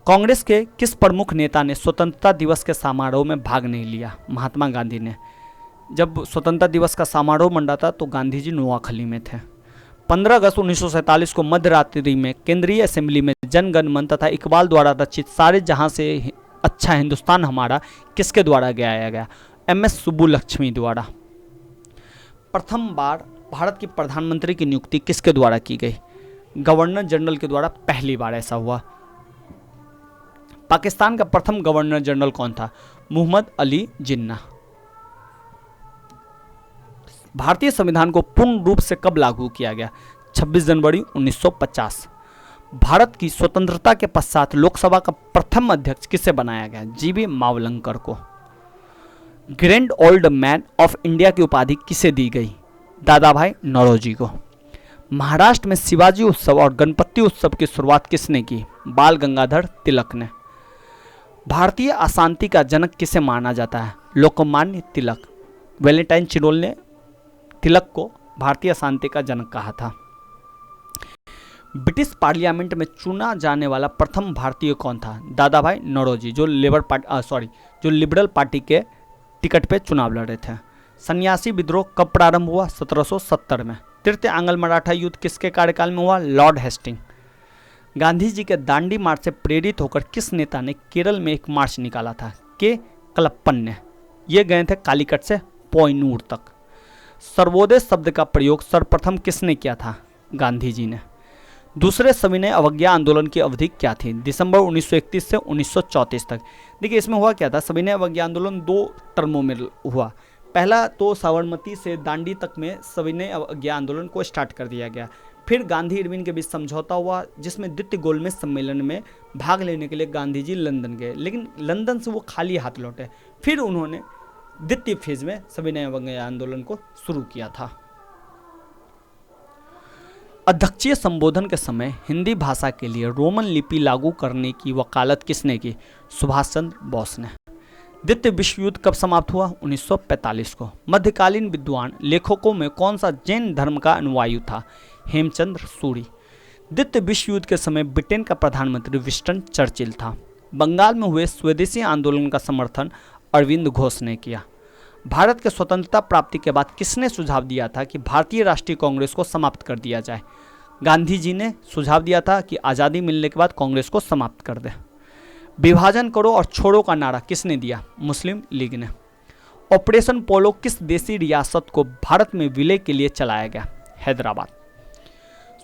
कांग्रेस के किस प्रमुख नेता ने स्वतंत्रता दिवस के समारोह में भाग नहीं लिया? महात्मा गांधी ने। जब स्वतंत्रता दिवस का समारोह मंडा था तो गांधी जी नोआखली में थे। 15 अगस्त 1947 को मध्यरात्रि में केंद्रीय असेंबली में जन गण मन तथा इकबाल द्वारा रचित सारे जहां से अच्छा हिंदुस्तान हमारा किसके द्वारा गाया गया? MS सुब्बुलक्ष्मी द्वारा। प्रथम बार भारत की प्रधानमंत्री की नियुक्ति किसके द्वारा की गई? गवर्नर जनरल के द्वारा पहली बार ऐसा हुआ। पाकिस्तान का प्रथम गवर्नर जनरल कौन था? मोहम्मद अली जिन्ना। भारतीय संविधान को पूर्ण रूप से कब लागू किया गया? 26 जनवरी 1950। भारत की स्वतंत्रता के पश्चात लोकसभा का प्रथम अध्यक्ष किसे बनाया गया? GV मावलंकर को। Grand old man of India की उपाधि किसे दी गई? दादा भाई नौरोजी को। महाराष्ट्र में शिवाजी उत्सव और गणपति उत्सव की शुरुआत किसने की? बाल गंगाधर तिलक ने। भारतीय अशांति का जनक किसे माना जाता है? लोकमान्य तिलक। वैलेंटाइन चिरोल ने तिलक को भारतीय शांति का जनक कहा था। ब्रिटिश पार्लियामेंट में चुना जाने वाला प्रथम भारतीय कौन था? दादा भाई नौरोजी, जो लिबरल पार्टी के टिकट पे चुनाव लड़े थे। सन्यासी विद्रोह कब प्रारंभ हुआ? 1770 में। तृतीय आंग्ल मराठा युद्ध किसके कार्यकाल में हुआ? Lord Hasting. गांधी जी के दांडी मार्च से प्रेरित होकर किस नेता ने केरल में एक मार्च निकाला था? के कलप्पन ने। ये गए थे कालीकट से पोयनूर तक। सर्वोदय शब्द का प्रयोग सर्वप्रथम किसने किया था? गांधी जी ने। दूसरे सविनय अवज्ञा आंदोलन की अवधि क्या थी? दिसंबर 1931 से 1934 तक। देखिए इसमें हुआ क्या था, सविनय अवज्ञा आंदोलन 2 टर्मों में हुआ। पहला तो साबरमती से दांडी तक में सविनय अवज्ञा आंदोलन को स्टार्ट कर दिया गया। फिर गांधी इरविन के बीच समझौता हुआ, जिसमें द्वितीय गोलमेज सम्मेलन में भाग लेने के लिए गांधी जी लंदन गए, लेकिन लंदन से वो खाली हाथ लौटे। फिर उन्होंने द्वितीय फेज में सविनय अवज्ञा आंदोलन को शुरू किया था। अध्यक्षीय संबोधन के समय हिंदी भाषा के लिए रोमन लिपि लागू करने की वकालत किसने की? सुभाष चंद्र बोस ने। द्वितीय विश्व युद्ध कब समाप्त हुआ? 1945 को। मध्यकालीन विद्वान लेखकों में कौन सा जैन धर्म का अनुयायी था? हेमचंद्र सूरी। द्वितीय विश्व युद्ध के समय ब्रिटेन का प्रधानमंत्री विंस्टन चर्चिल था। बंगाल में हुए स्वदेशी आंदोलन का समर्थन अरविंद घोष ने किया। भारत के स्वतंत्रता प्राप्ति के बाद किसने सुझाव दिया था कि भारतीय राष्ट्रीय कांग्रेस को समाप्त कर दिया जाए? गांधी जी ने सुझाव दिया था कि आज़ादी मिलने के बाद कांग्रेस को समाप्त कर दे। विभाजन करो और छोड़ो का नारा किसने दिया? मुस्लिम लीग ने। ऑपरेशन पोलो किस देशी रियासत को भारत में विलय के लिए चलाया गया? हैदराबाद।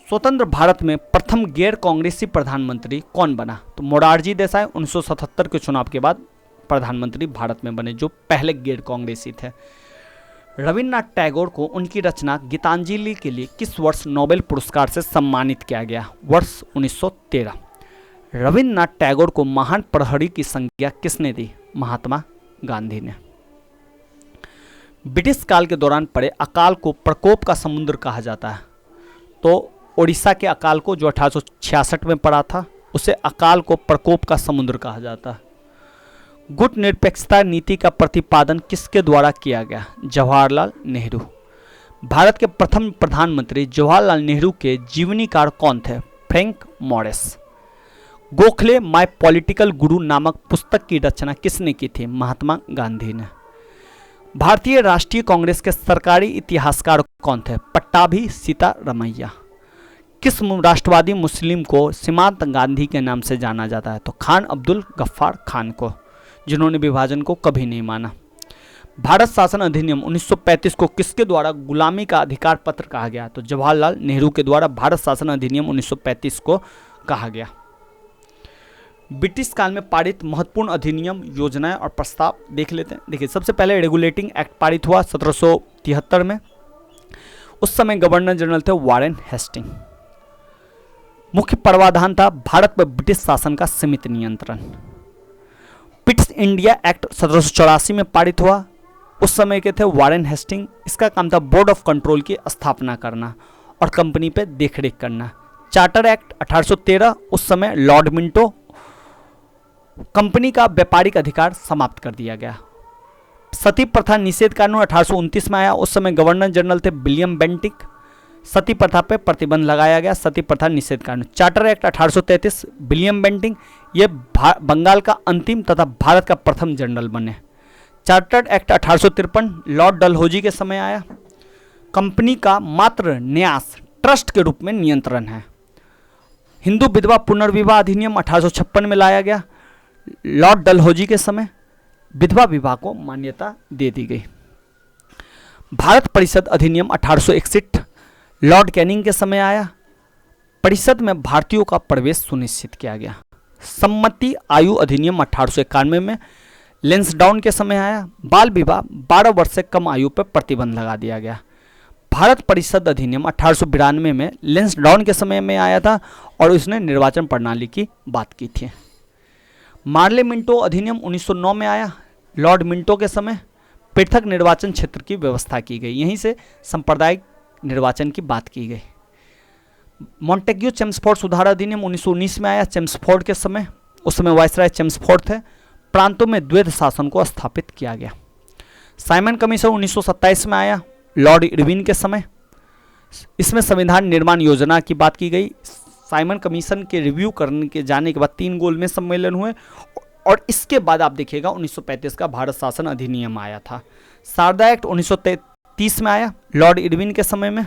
स्वतंत्र भारत में प्रथम गैर कांग्रेसी प्रधानमंत्री कौन बना? तो मोरारजी देसाई 1977 के चुनाव के बाद प्रधानमंत्री भारत में बने, जो पहले गैर कांग्रेसी थे। रविन्द्रनाथ टैगोर को उनकी रचना गीतांजलि के लिए किस वर्ष नोबेल पुरस्कार से सम्मानित किया गया? वर्ष 1913। रविन्द्रनाथ टैगोर को महान प्रहरी की संज्ञा किसने दी? महात्मा गांधी ने। ब्रिटिश काल के दौरान पड़े अकाल को प्रकोप का समुद्र कहा जाता है। तो ओडिशा के अकाल को, जो 1866 में पड़ा था, उसे अकाल को प्रकोप का समुद्र कहा जाता है। गुट निरपेक्षता नीति का प्रतिपादन किसके द्वारा किया गया? जवाहरलाल नेहरू। भारत के प्रथम प्रधानमंत्री जवाहरलाल नेहरू के जीवनीकार कौन थे? Frank Morris. Gokhale my political गुरु नामक पुस्तक की रचना किसने की थी? महात्मा गांधी ने। भारतीय राष्ट्रीय कांग्रेस के सरकारी इतिहासकार कौन थे? पट्टाभी सीतारमैया। किस राष्ट्रवादी मुस्लिम को सीमांत गांधी के नाम से जाना जाता है? तो खान अब्दुल गफ्फार खान को, जिन्होंने विभाजन को कभी नहीं माना। भारत शासन अधिनियम 1935 को किसके द्वारा गुलामी का अधिकार पत्र कहा गया? तो जवाहरलाल नेहरू के द्वारा भारत शासन अधिनियम 1935 को कहा गया। ब्रिटिश काल में पारित महत्वपूर्ण अधिनियम, योजनाएं और प्रस्ताव देख लेते हैं। देखिए, सबसे पहले रेगुलेटिंग एक्ट पारित हुआ 1773 में। उस समय गवर्नर जनरल थे वारेन हेस्टिंग। मुख्य प्रावधान था भारत पर ब्रिटिश शासन का सीमित नियंत्रण। पिट्स इंडिया एक्ट 1784 में पारित हुआ। उस समय के थे वारेन हेस्टिंग। इसका काम था बोर्ड ऑफ कंट्रोल की स्थापना करना और कंपनी पे देखरेख करना। चार्टर एक्ट 1813, उस समय लॉर्ड मिंटो। कंपनी का व्यापारिक अधिकार समाप्त कर दिया गया। सती प्रथा निषेध कानून 1829 में आया। उस समय गवर्नर जनरल थे विलियम बेंटिक। सती प्रथा पे प्रतिबंध लगाया गया, सती प्रथा निषेध कानून। चार्टर एक्ट 1833, विलियम बेंटिक, ये बंगाल का अंतिम तथा भारत का प्रथम जनरल बने। चार्टर्ड एक्ट 1853 लॉर्ड डलहौजी के समय आया। कंपनी का मात्र न्यास ट्रस्ट के रूप में नियंत्रण है। हिंदू विधवा पुनर्विवाह अधिनियम 1856 में लाया गया। लॉर्ड डलहौजी के समय विधवा विवाह को मान्यता दे दी गई। भारत परिषद अधिनियम 1861 लॉर्ड कैनिंग के समय आया। परिषद में भारतीयों का प्रवेश सुनिश्चित किया गया। सम्मति आयु अधिनियम 1891 में लेंसडाउन के समय आया। बाल विवाह 12 वर्ष से कम आयु पर प्रतिबंध लगा दिया गया। भारत परिषद अधिनियम 1892 में लेंसडाउन के समय में आया था और उसने निर्वाचन प्रणाली की बात की थी। मार्ले मिंटो अधिनियम 1909 में आया। लॉर्ड मिंटो के समय पृथक निर्वाचन क्षेत्र की व्यवस्था की गई। यहीं से सांप्रदायिक निर्वाचन की बात की गई। मॉन्टेग्यू चेम्सफोर्ड सुधार अधिनियम 1919 में आया। चेम्सफोर्ड के समय, उस समय वायसराय चेम्सफोर्ड थे। प्रांतों में द्वैध शासन को स्थापित किया गया। साइमन कमीशन 1927 में आया लॉर्ड इरविन के समय। इसमें संविधान निर्माण योजना की बात की गई। साइमन कमीशन के रिव्यू करने के जाने के बाद 3 गोल में सम्मेलन हुए और इसके बाद आप देखिएगा 1935 का भारत शासन अधिनियम आया था। शारदा एक्ट 1933 में आया लॉर्ड इरविन के समय में।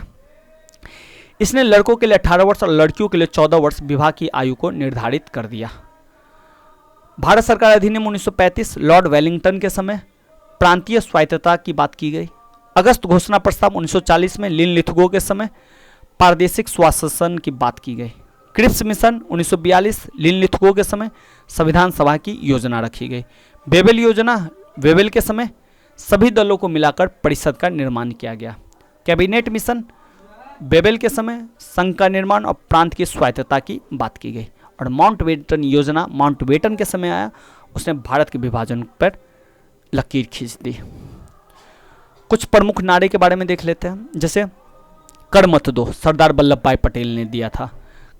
इसने लड़कों के लिए 18 वर्ष और लड़कियों के लिए 14 वर्ष विवाह की आयु को निर्धारित कर दिया। भारत सरकार अधिनियम 1935 लॉर्ड वेलिंगटन के समय। प्रांतीय स्वायत्तता की बात की गई। अगस्त घोषणा प्रस्ताव 1940 में लिन लिथगो के समय प्रादेशिक स्वाशासन की बात की गई। क्रिप्स मिशन 1942 लिन लिथगो के समय संविधान सभा की योजना रखी गई। बेबेल योजना वेबेल के समय सभी दलों को मिलाकर परिषद का निर्माण किया गया। कैबिनेट मिशन बेबेल के समय संघ का निर्माण और प्रांत की स्वायत्तता की बात की गई। और माउंटबेटन योजना माउंटबेटन के समय आया, उसने भारत के विभाजन पर लकीर खींच दी। कुछ प्रमुख नारे के बारे में देख लेते हैं, जैसे कर मत दो सरदार वल्लभ भाई पटेल ने दिया था।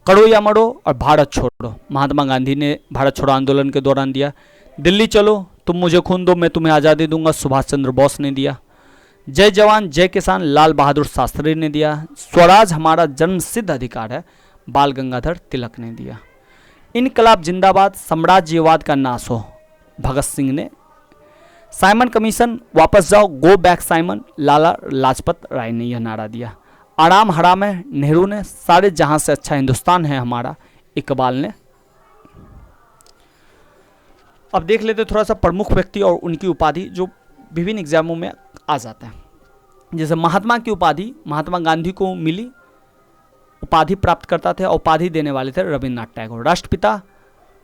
करो या मरो और भारत छोड़ो महात्मा गांधी ने भारत छोड़ो आंदोलन के दौरान दिया। दिल्ली चलो तुम मुझे खून दो मैं तुम्हें आज़ादी दूंगा सुभाष चंद्र बोस ने दिया। जय जवान जय किसान लाल बहादुर शास्त्री ने दिया। स्वराज हमारा जन्मसिद्ध अधिकार है बाल गंगाधर तिलक ने दिया। इनकलाब जिंदाबाद साम्राज्यवाद का नाश हो भगत सिंह ने। साइमन कमीशन वापस जाओ go back Simon Lala Lajpat Rai ने यह नारा दिया। आराम हराम है नेहरू ने। सारे जहां से अच्छा हिंदुस्तान है हमारा इकबाल ने। अब देख लेते थोड़ा सा प्रमुख व्यक्ति और उनकी उपाधि जो विभिन्न एग्जामों में आ जाता है। जैसे महात्मा की उपाधि महात्मा गांधी को मिली, उपाधि प्राप्त करता थे और उपाधि देने वाले थे रविन्द्रनाथ टैगोर। राष्ट्रपिता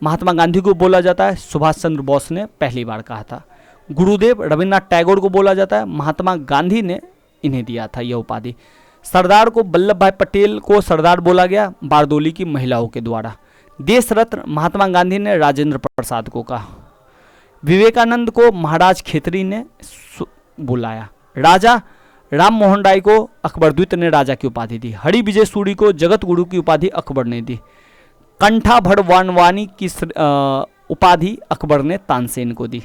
महात्मा गांधी को बोला जाता है, सुभाष चंद्र बोस ने पहली बार कहा था। गुरुदेव रविन्द्रनाथ टैगोर को बोला जाता है, महात्मा गांधी ने इन्हें दिया था यह उपाधि। सरदार को वल्लभ भाई पटेल को सरदार बोला गया बारदोली की महिलाओं के द्वारा। देश रत्न महात्मा गांधी ने राजेंद्र प्रसाद को कहा। विवेकानंद को महाराज खेतरी ने बुलाया। राजा राम मोहन राय को अकबर द्वितीय ने राजा की उपाधि दी। हरि विजय सूरी को जगत गुरु की उपाधि अकबर ने दी। कंठा भड़ वानवानी की उपाधि अकबर ने तानसेन को दी।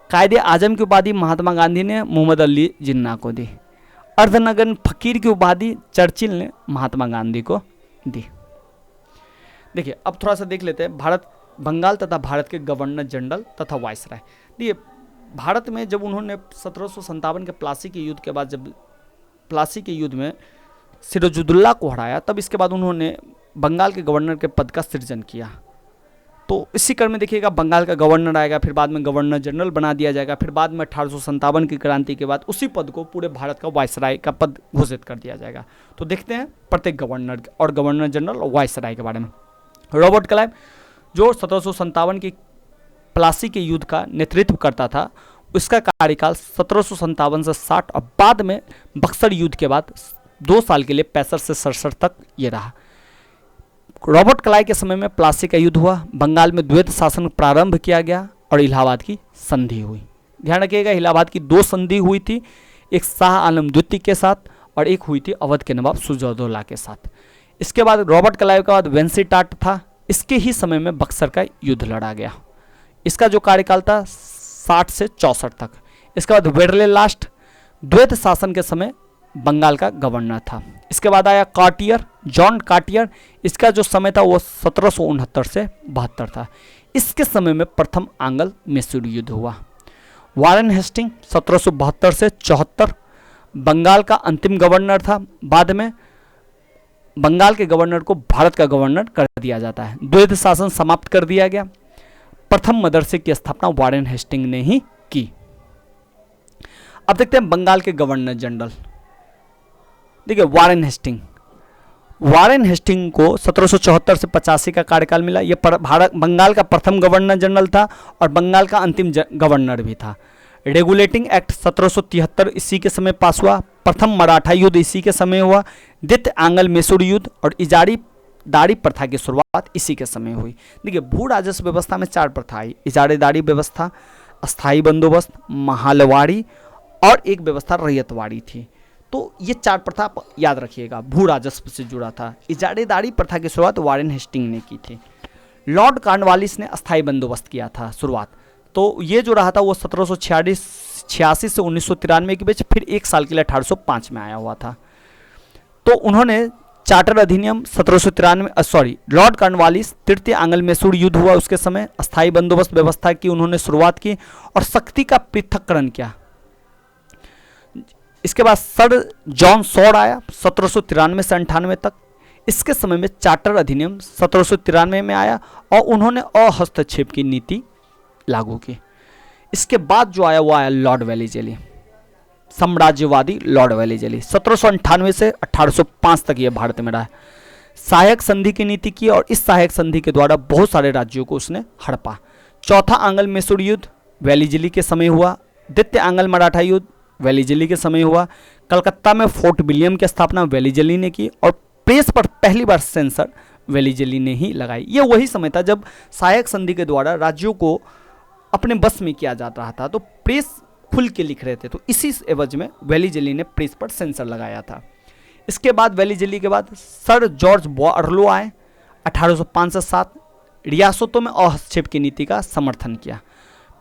कायदे आजम की उपाधि महात्मा गांधी ने मोहम्मद अली जिन्ना को दी। अर्धनगन फकीर की उपाधि चर्चिल ने महात्मा गांधी को दी। देखिए अब थोड़ा सा देख लेते हैं भारत बंगाल तथा भारत के गवर्नर जनरल तथा वायसराय। देखिए भारत में जब उन्होंने 1757 के प्लासी के युद्ध के बाद जब प्लासी के युद्ध में सिराजुद्दौला को हराया तब इसके बाद उन्होंने बंगाल के गवर्नर के पद का सृजन किया। तो इसी क्रम में देखिएगा बंगाल का गवर्नर आएगा, फिर बाद में गवर्नर जनरल बना दिया जाएगा, फिर बाद में 1857 की क्रांति के बाद उसी पद को पूरे भारत का वायसराय का पद घोषित कर दिया जाएगा। तो देखते हैं प्रत्येक गवर्नर और गवर्नर जनरल और वायसराय के बारे में। रॉबर्ट क्लाइव जो 1757 की प्लासी के युद्ध का नेतृत्व करता था, उसका कार्यकाल 1757 से 60 और बाद में बक्सर युद्ध के बाद 2 साल के लिए 65 से 67 तक ये रहा। रॉबर्ट क्लाइव के समय में प्लासी का युद्ध हुआ, बंगाल में द्वैत शासन प्रारंभ किया गया और इलाहाबाद की संधि हुई। ध्यान रखिएगा इलाहाबाद की 2 संधि हुई थी, एक शाह आलम द्वितीय के साथ और एक हुई थी अवध के नवाब सुजाउद्दौला के साथ। इसके बाद रॉबर्ट क्लाइव के बाद वेंसीटाट था, इसके ही समय में बक्सर का युद्ध लड़ा गया। इसका जो कार्यकाल था 60 से 64 तक। इसके बाद वेडले लास्ट द्वैत शासन के समय बंगाल का गवर्नर था। इसके बाद आया कार्टियर जॉन कार्टियर, इसका जो समय था वो 1769 से 72 था। इसके समय में प्रथम आंग्ल मैसूर युद्ध हुआ। वारेन हेस्टिंग 1772 से 74 बंगाल का अंतिम गवर्नर था। बाद में बंगाल के गवर्नर को भारत का गवर्नर कर दिया जाता है। द्वैत शासन समाप्त कर दिया गया। प्रथम मदरसे की स्थापना वारेन हेस्टिंग ने ही की। अब देखते हैं बंगाल के गवर्नर जनरल। देखिए वारेन हेस्टिंग को 1774 से 85 का कार्यकाल मिला। यह भारत बंगाल का प्रथम गवर्नर जनरल था और बंगाल का अंतिम गवर्नर भी था। रेगुलेटिंग एक्ट 1773 इसी के समय पास हुआ। प्रथम मराठा युद्ध इसी के समय हुआ। द्वितीय आंग्ल मैसूर युद्ध और इजारी दारी प्रथा की शुरुआत इसी के समय हुई। देखिए भू राजस्व व्यवस्था में 4 प्रथा आई। इजारेदारी व्यवस्था, अस्थाई बंदोबस्त, महालवाड़ी और एक व्यवस्था रैयतवाड़ी थी। तो ये 4 प्रथा आप याद रखिएगा, भू राजस्व से जुड़ा था। इजारेदारी प्रथा की शुरुआत वारेन हेस्टिंग ने की थी। लॉर्ड कॉर्नवालिस ने अस्थाई बंदोबस्त किया था शुरुआत। तो ये जो रहा था वो 1746 1986 से 1993 के बीच, फिर 1 साल के लिए 1805 में आया हुआ था। तो उन्होंने चार्टर अधिनियम 1793 लॉर्ड कॉर्नवालिस तृतीय आंग्ल मैसूर युद्ध हुआ उसके समय अस्थायी बंदोबस्त व्यवस्था की उन्होंने शुरुआत की और शक्ति का पृथक्करण किया। इसके बाद सर जॉन सॉर आया 1793 से 98 तक। इसके समय में चार्टर अधिनियम 1793 में आया और उन्होंने अहस्तक्षेप की नीति लागू की। इसके बाद जो आया वो आया लॉर्ड वेलीजेली, साम्राज्यवादी लॉर्ड वेलीजेली। 1798 से 1805 तक ये भारत में रहा। सहायक संधि की नीति की और इस सहायक संधि के द्वारा बहुत सारे राज्यों को उसने हड़पा। चौथा आंग्ल मैसूर युद्ध वेलीजेली के समय हुआ। द्वितीय आंग्ल मराठा युद्ध वेलीजेली के समय हुआ। कलकत्ता में फोर्ट विलियम की स्थापना वेलीजेली ने की और प्रेस पर पहली बार सेंसर वेलीजेली ने ही लगाई। ये वही समय था जब सहायक संधि के द्वारा राज्यों को अपने बस में किया जा रहा था, तो प्रेस खुल के लिख रहे थे, तो इसी एवज में वेलीजेली ने प्रेस पर सेंसर लगाया था। इसके बाद वेलीजेली के बाद सर जॉर्ज बार्लो आए 1805 से 7, रियासतों में हस्तक्षेप की नीति का समर्थन किया।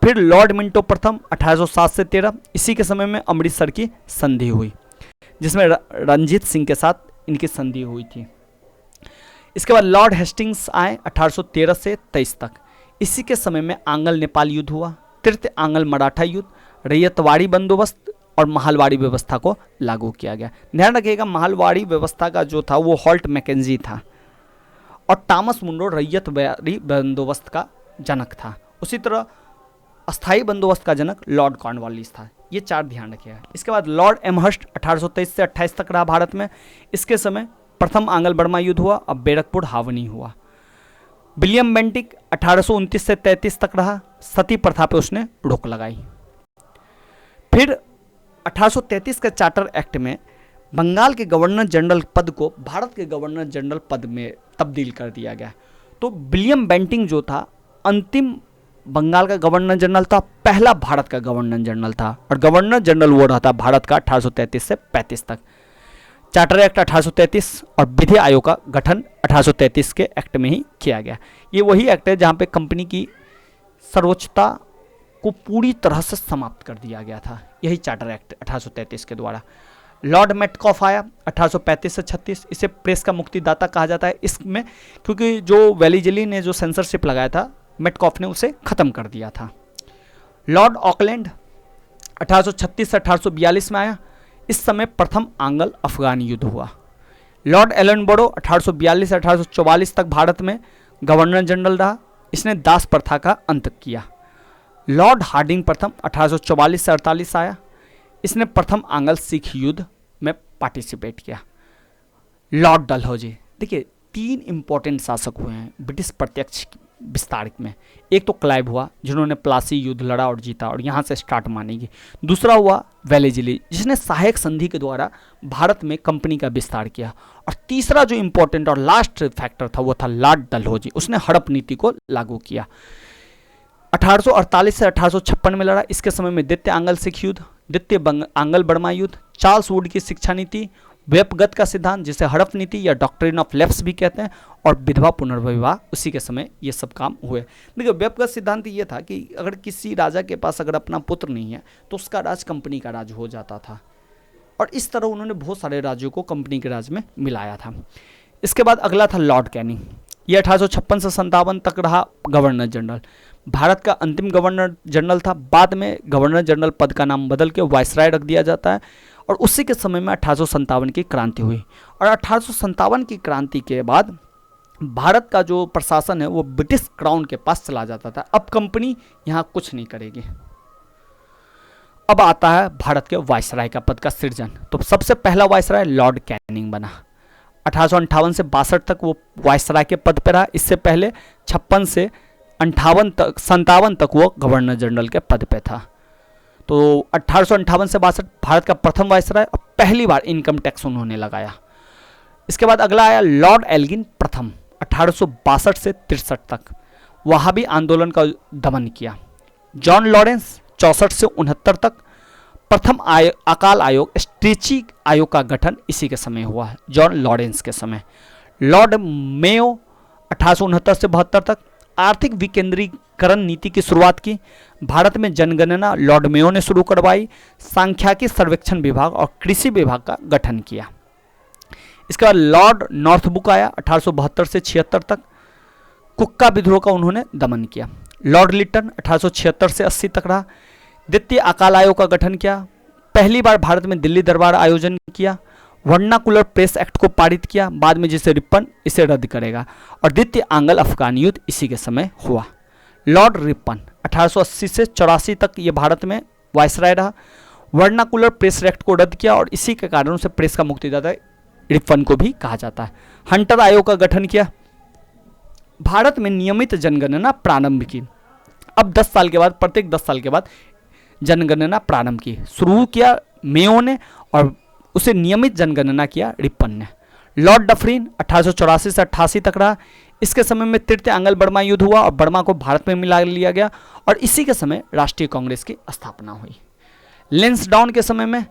फिर लॉर्ड मिंटो प्रथम 1807 से 13, इसी के समय में अमृतसर की संधि हुई जिसमें रंजीत सिंह के साथ इनकी संधि हुई थी। इसके बाद लॉर्ड हेस्टिंग्स आए 1813 से 23 तक। इसी के समय में आंग्ल नेपाल युद्ध हुआ, तृतीय आंग्ल मराठा युद्ध, रैयतवाड़ी बंदोबस्त और महलवाड़ी व्यवस्था को लागू किया गया। ध्यान रखिएगा, महलवाड़ी व्यवस्था का जो था वो हॉल्ट मैकेंजी था और टॉमस मुंडो रैयतवाड़ी बंदोबस्त का जनक था। उसी तरह अस्थायी बंदोबस्त का जनक लॉर्ड कॉर्नवालिस था। ये 4 ध्यान रखिएगा। इसके बाद लॉर्ड एमहर्स्ट 1823 से 28 तक रहा भारत में। इसके समय प्रथम आंग्ल बर्मा युद्ध हुआ, अब बैरकपुर हावनी हुआ। विलियम बेंटिक 1829 से 33 तक रहा, सती प्रथा पे उसने रोक लगाई। फिर 1833 के चार्टर एक्ट में बंगाल के गवर्नर जनरल पद को भारत के गवर्नर जनरल पद में तब्दील कर दिया गया। तो विलियम बेंटिक जो था अंतिम बंगाल का गवर्नर जनरल था, पहला भारत का गवर्नर जनरल था और गवर्नर जनरल वो रहा था भारत का 1833 से 35 तक। चार्टर एक्ट 1833 और विधि आयोग का गठन 1833 के एक्ट में ही किया गया। ये वही एक्ट है जहाँ पे कंपनी की सर्वोच्चता को पूरी तरह से समाप्त कर दिया गया था, यही चार्टर एक्ट 1833 के द्वारा। लॉर्ड मेटकॉफ आया 1835 से 36, इसे प्रेस का मुक्तिदाता कहा जाता है इसमें, क्योंकि जो वेलीजेली ने जो सेंसरशिप लगाया था मेटकॉफ ने उसे खत्म कर दिया था। लॉर्ड ऑकलैंड 1836 से 1842 में आया, इस समय प्रथम आंग्ल अफगान युद्ध हुआ। लॉर्ड एलनबरो 1842 से 1844 तक भारत में गवर्नर जनरल रहा, इसने दास प्रथा का अंत किया। लॉर्ड हार्डिंग प्रथम 1844 से 48 आया, इसने प्रथम आंग्ल सिख युद्ध में पार्टिसिपेट किया। लॉर्ड डलहौजी, देखिए 3 इंपॉर्टेंट शासक हुए हैं ब्रिटिश प्रत्यक्ष विस्तार में। एक तो क्लाइव हुआ जिन्होंने प्लासी युद्ध लड़ा और जीता और यहाँ से स्टार्ट मानेगी। दूसरा हुआ वेलीजेली जिसने सहायक संधि के द्वारा भारत में कंपनी का विस्तार किया। और तीसरा जो इंपॉर्टेंट और लास्ट फैक्टर था वो था लॉर्ड डलहौजी, उसने हड़प नीति को लागू किया। 1848 से 1856 में लड़ा, इसके समय में द्वितीय आंग्ल सिख युद्ध, द्वितीय आंग्ल बर्मा युद्ध, चार्ल्स वुड की शिक्षा नीति, व्यपगत का सिद्धांत जिसे हड़प नीति या डॉक्ट्रिन ऑफ लेफ्स भी कहते हैं, और विधवा पुनर्विवाह, उसी के समय ये सब काम हुए। देखिए व्यपगत सिद्धांत ये था कि अगर किसी राजा के पास अगर अपना पुत्र नहीं है तो उसका राज कंपनी का राज हो जाता था, और इस तरह उन्होंने बहुत सारे राज्यों को कंपनी के राज में मिलाया था। इसके बाद अगला था लॉर्ड कैनिंग, ये 1856 से 57 तक रहा गवर्नर जनरल, भारत का अंतिम गवर्नर जनरल था। बाद में गवर्नर जनरल पद का नाम बदल के वायसराय रख दिया जाता है, और उसी के समय में 1857 की क्रांति हुई। और 1857 की क्रांति के बाद भारत का जो प्रशासन है वो ब्रिटिश क्राउन के पास चला जाता था। अब कंपनी यहाँ कुछ नहीं करेगी। अब आता है भारत के वायसराय का पद का सृजन। तो सबसे पहला वायसराय लॉर्ड कैनिंग बना। 1858 से 62 तक वो वायसराय के पद पर रहा। इससे पहले 56 से 57 तक वो गवर्नर जनरल के पद पे था। तो 1858 से 62 भारत का प्रथम वायसराय, और पहली बार इनकम टैक्स उन्होंने लगाया। इसके बाद अगला आया लॉर्ड एल्गिन प्रथम, 1862 से 63 तक वहाबी आंदोलन का दमन किया। जॉन लॉरेंस 64 से 69 तक, प्रथम अकाल आयोग स्ट्रेची आयोग का गठन इसी के समय हुआ है, जॉन लॉरेंस के समय। लॉर्ड मेयो 1869 से 72 तक, आर्थिक विकेंद्रीकरण नीति की शुरुआत की। भारत में जनगणना लॉर्ड मेयो ने शुरू करवाई। सांख्यिकी सर्वेक्षण विभाग और कृषि विभाग का गठन किया। इसके बाद लॉर्ड नॉर्थबुक आया 1872 से 76 तक। कुक्का विद्रोह का उन्होंने दमन किया। लॉर्ड लिटन 1876 से 80 तक रहा। द्वितीय अकाल आयोग का गठन किया। पहली बार भारत में दिल्ली दरबार आयोजन किया। वर्नाकुलर प्रेस एक्ट को पारित किया, बाद में जिसे रिपन इसे रद्द करेगा। और द्वितीय आंग्ल अफगान युद्ध इसी के समय हुआ। लॉर्ड रिपन 1880 से 84 तक ये भारत में वायसराय रहा। वर्नाकुलर प्रेस एक्ट को रद्द किया और इसी के कारण उसे प्रेस का मुक्तिदाता रिपन को भी कहा जाता है। हंटर आयोग का गठन किया। भारत में नियमित जनगणना प्रारंभ की। अब 10 साल के बाद, प्रत्येक 10 साल के बाद जनगणना प्रारंभ की। शुरू किया मेयो ने और उसे नियमित जनगणना किया रिपन ने। लॉर्ड डफरिन 1884 से 88 तक रहा। इसके समय में तृतीय आंग्ल बर्मा युद्ध हुआ और बर्मा को भारत में मिला लिया गया और इसी के समय राष्ट्रीय कांग्रेस की स्थापना हुई। लेंसडाउन के समय में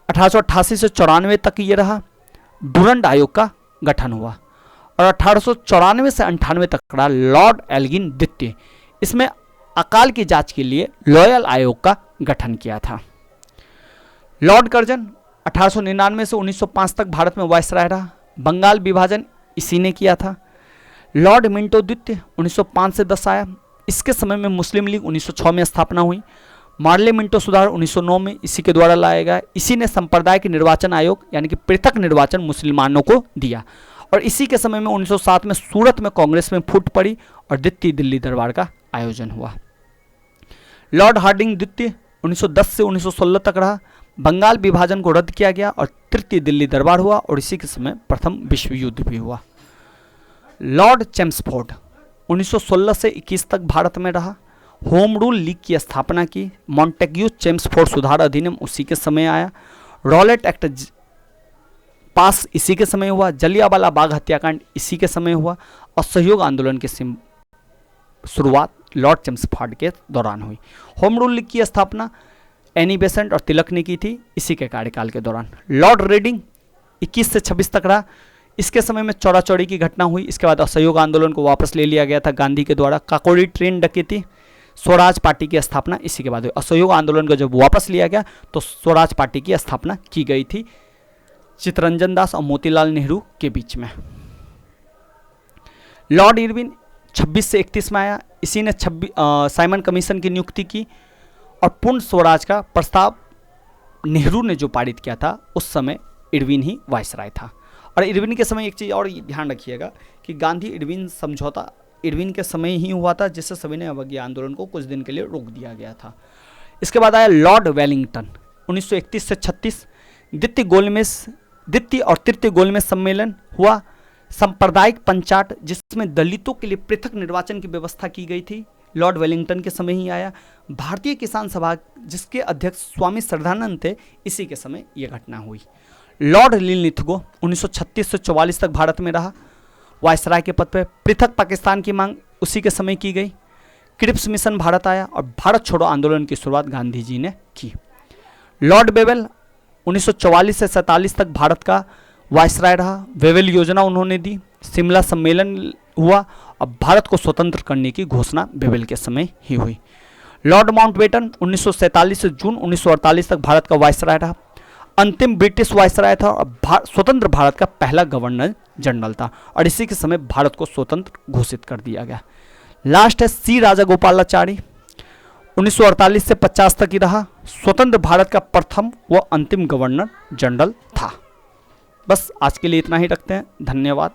1888 से 94 तक ये रहा। डुरंड आयोग का गठन हुआ और 1894 से 98 तक रहा लॉर्ड एल्गिन द्वितीय। इसमें अकाल की जांच के लिए लॉयल आयोग का गठन किया था। लॉर्ड कर्जन 1899 से 1905 तक भारत में वायसराय रहा। बंगाल विभाजन इसी ने किया था। लॉर्ड मिंटो द्वितीय 1905 से 10 आया। इसके समय में मुस्लिम लीग 1906 में स्थापना हुई। मार्ले मिंटो सुधार 1909 में इसी के द्वारा लाया गया। इसी ने संप्रदाय के निर्वाचन आयोग यानी कि पृथक निर्वाचन मुसलमानों को दिया और इसी के समय में 1907 में सूरत में कांग्रेस में फूट पड़ी और द्वितीय दिल्ली दरबार का आयोजन हुआ। लॉर्ड हार्डिंग द्वितीय 1910 से 1916 तक रहा। बंगाल विभाजन को रद्द किया गया और तृतीय दिल्ली दरबार हुआ और इसी के समय प्रथम विश्व युद्ध भी हुआ। लॉर्ड चेम्सफोर्ड 1916 से 21 तक भारत में रहा। होम रूल लीग की स्थापना की। मॉन्टेग्यू चेम्सफोर्ड सुधार अधिनियम उसी के समय आया। रॉलेट एक्ट पास इसी के समय हुआ। जलियांवाला बाग हत्याकांड इसी के समय हुआ और सहयोग आंदोलन की शुरुआत लॉर्ड चेम्सफोर्ड के दौरान हुई। होम रूल लीग की स्थापना एनी बेसेंट और तिलक ने की थी इसी के कार्यकाल के दौरान। लॉर्ड रेडिंग 21 से 26 तक रहा। इसके समय में चौरा चौरी की घटना हुई। इसके बाद असहयोग आंदोलन को वापस ले लिया गया था गांधी के द्वारा। काकोरी ट्रेन डकैती, स्वराज पार्टी की स्थापना इसी के बाद हुई। असहयोग आंदोलन को जब वापस लिया गया तो स्वराज पार्टी की स्थापना की गई थी चित्तरंजन दास और मोतीलाल नेहरू के बीच में। लॉर्ड इरविन 26 से 31 में आया। इसी ने साइमन कमीशन की नियुक्ति की और पूर्ण स्वराज का प्रस्ताव नेहरू ने जो पारित किया था उस समय इरविन ही वायसराय था। और इरविन के समय एक चीज़ और ध्यान रखिएगा कि गांधी इरविन समझौता इरविन के समय ही हुआ था जिससे सविनय अवज्ञा आंदोलन को कुछ दिन के लिए रोक दिया गया था। इसके बाद आया लॉर्ड वेलिंगटन 1931 से 36। द्वितीय और तृतीय गोलमेज सम्मेलन हुआ। सांप्रदायिक पंचायत जिसमें दलितों के लिए पृथक निर्वाचन की व्यवस्था की गई थी लॉर्ड वेलिंगटन के समय ही आया। भारतीय किसान सभा जिसके अध्यक्ष स्वामी श्रद्धानंद थे इसी के समय यह घटना हुई। लॉर्ड लिनलिथगो 1936 से 44 तक भारत में रहा वायसराय के पद पर। पृथक पाकिस्तान की मांग उसी के समय की गई। क्रिप्स मिशन भारत आया और भारत छोड़ो आंदोलन की शुरुआत गांधी जी ने की। लॉर्ड बेवेल 1944 से 47 तक भारत का वायसराय रहा। वेवेल योजना उन्होंने दी। शिमला सम्मेलन हुआ और भारत को स्वतंत्र करने की घोषणा वेवेल के समय ही हुई। लॉर्ड माउंटबेटन 1947 से जून 1948 तक भारत का वायसराय रहा। अंतिम ब्रिटिश वायसराय था और स्वतंत्र भारत का पहला गवर्नर जनरल था और इसी के समय भारत को स्वतंत्र घोषित कर दिया गया। लास्ट है सी राजागोपालाचारी 1948 से 50 तक ही रहा। स्वतंत्र भारत का प्रथम व अंतिम गवर्नर जनरल था। बस आज के लिए इतना ही रखते हैं। धन्यवाद।